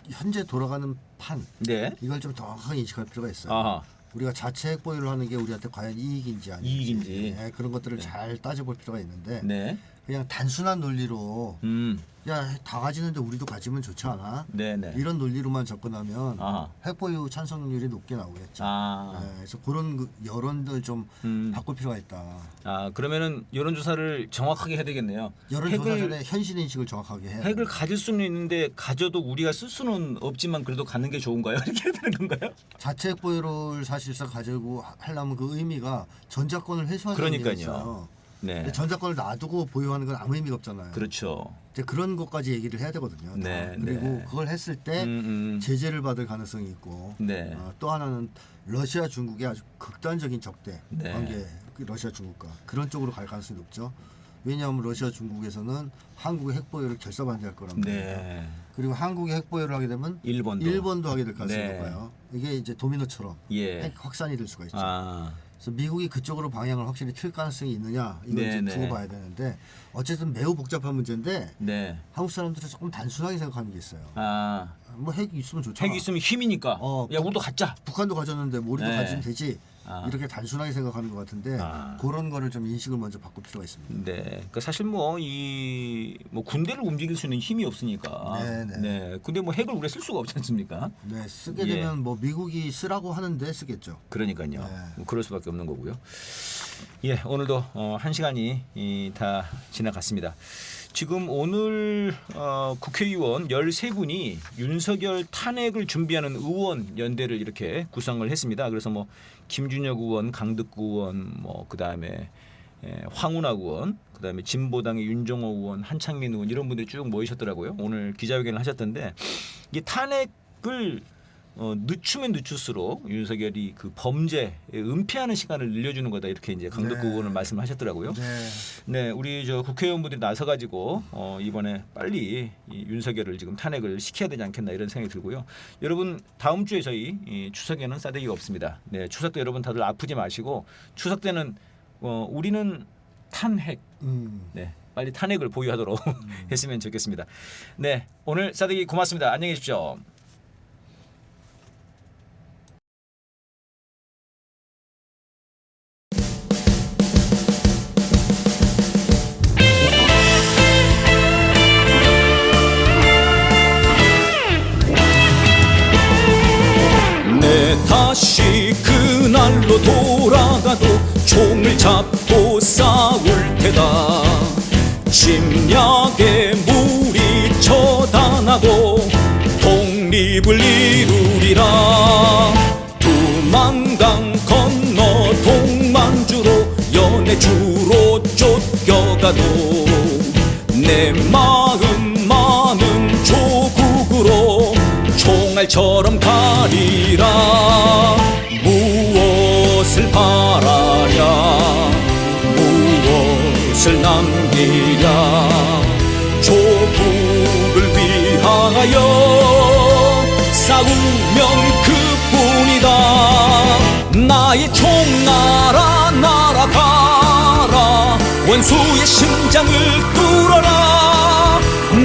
현재 돌아가는 판 이걸 좀 정확하게 인식할 필요가 있어요. 우리가 자체 핵보유를 하는 게 우리한테 과연 이익인지 아닌지 그런 것들을 잘 따져볼 필요가 있는데 그냥 단순한 논리로 야 다 가지는데 우리도 가지면 좋지 않아? 이런 논리로만 접근하면 핵보유 찬성률이 높게 나오겠죠. 그래서 그런 여론들 좀 바꿀 필요가 있다. 그러면은 여론조사를 정확하게 해야 되겠네요. 여론조사 전에 현실 인식을 정확하게 해야 핵을 가질 수는 있는데 가져도 우리가 쓸 수는 없지만 그래도 갖는 게 좋은가요? 이렇게 해야 되는 건가요? 자체 핵보유를 사실상 가지고 하려면 그 의미가 전자권을 회수하는 그러니까요. 근데 전자권을 놔두고 보유하는 건 아무 의미가 없잖아요. 그렇죠. 이제 그런 것까지 얘기를 해야 되거든요. 그리고 그걸 했을 때 제재를 받을 가능성이 있고 또 하나는 러시아 중국의 아주 극단적인 적대 관계, 러시아 중국과 그런 쪽으로 갈 가능성이 높죠. 왜냐하면 러시아 중국에서는 한국의 핵보유를 결사반대할 거란 말이에요. 네. 그리고 한국이 핵보유를 하게 되면 일본도 하게 될 가능성이 네. 높아요. 이게 이제 도미노처럼 예. 핵 확산이 될 수가 있죠. 아. 그래서 미국이 그쪽으로 방향을 확실히 틀 가능성이 있느냐 이걸 이제 네, 두고 네. 봐야 되는데 어쨌든 매우 복잡한 문제인데 네. 한국 사람들은 조금 단순하게 생각하는 게 있어요. 아. 뭐 핵 있으면 좋잖아. 핵 있으면 힘이니까. 야, 우리도 갖자. 북한도 가졌는데 뭐 우리도 네. 가지면 되지. 아. 이렇게 단순하게 생각하는 것 같은데 그런 거를 좀 인식을 먼저 바꿀 필요가 있습니다. 네. 그러니까 사실 뭐 군대를 움직일 수 있는 힘이 없으니까. 네, 네. 근데 뭐 핵을 우리가 쓸 수가 없지 않습니까? 네, 쓰게 예. 되면 뭐 미국이 쓰라고 하는데 쓰겠죠. 그러니까요. 네. 뭐 그럴 수밖에 없는 거고요. 예, 오늘도 1시간이 다 지나갔습니다. 지금 오늘 국회의원 13분이 윤석열 탄핵을 준비하는 의원 연대를 이렇게 구성을 했습니다. 그래서 뭐 김준혁 의원, 강득구 의원, 뭐 그다음에 황운하 의원, 그다음에 진보당의 윤정호 의원, 한창민 의원 이런 분들이 쭉 모이셨더라고요. 오늘 기자회견을 하셨던데 이 탄핵을 늦추면 늦출수록 윤석열이 그 범죄에 은폐하는 시간을 늘려주는 거다 이렇게 이제 강덕구 의원은 말씀을 하셨더라고요. 네. 네, 우리 저 국회의원분들이 나서가지고 이번에 빨리 이 윤석열을 지금 탄핵을 시켜야 되지 않겠나 이런 생각이 들고요. 여러분 다음 주에 저희 추석에는 싸대기가 없습니다. 네, 추석 때 여러분 다들 아프지 마시고 추석 때는 우리는 탄핵, 네, 빨리 탄핵을 보유하도록 했으면 좋겠습니다. 네, 오늘 싸대기 고맙습니다. 안녕히 계십시오. 다시 그날로 돌아가도 총을 잡고 싸울 테다. 침략에 물이 처단하고 독립을 이루리라. 두만강 건너 동만주로 연해주로 쫓겨가도 내 마음 많은 조국으로 총알처럼 가리라. 무엇을 바라랴 무엇을 남기랴. 조국을 위하여 싸우면 그뿐이다. 나의 총알아 날아가라. 원수의 심장을 뚫어라.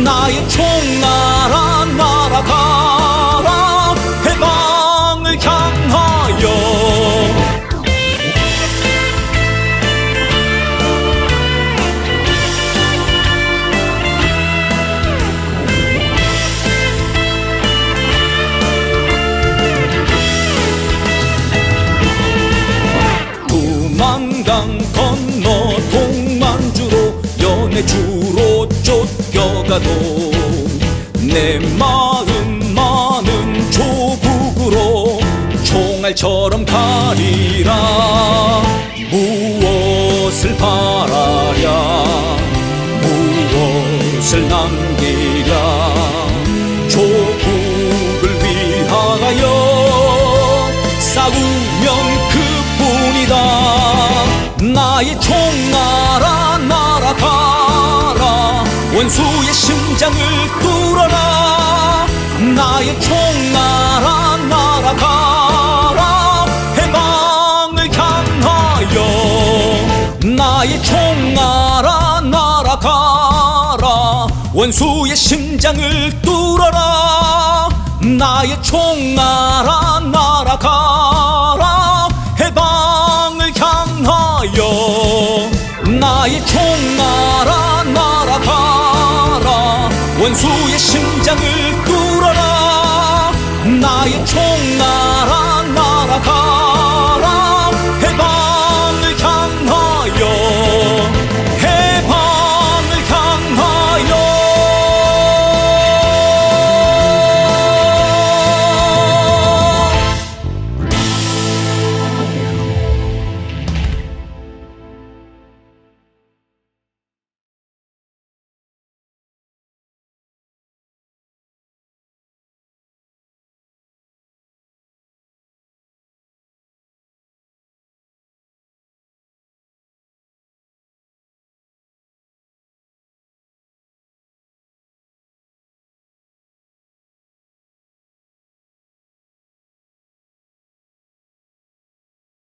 나의 총알아 날아가라. 해방을 향하여. 두만강 건너 동만주로 연해주로 쫓겨가도 내 마음 많은 조국으로 총알처럼 가리라. 무엇을 바라랴 무엇을 남기랴. 조국을 위하여 싸우면 그뿐이다. 나의 총알아 날아가라. 원수의 심장을 뚫어라. 나의 총알아 날아가라. 해방을 향하여. 나의 총알아 날아가라. 원수의 심장을 뚫어라. 나의 총알아 날아가라. 해방을 향하여. 나의 총알아 날아가라. 원수의 심장을 뚫어라. 나의 총알아 날아가라.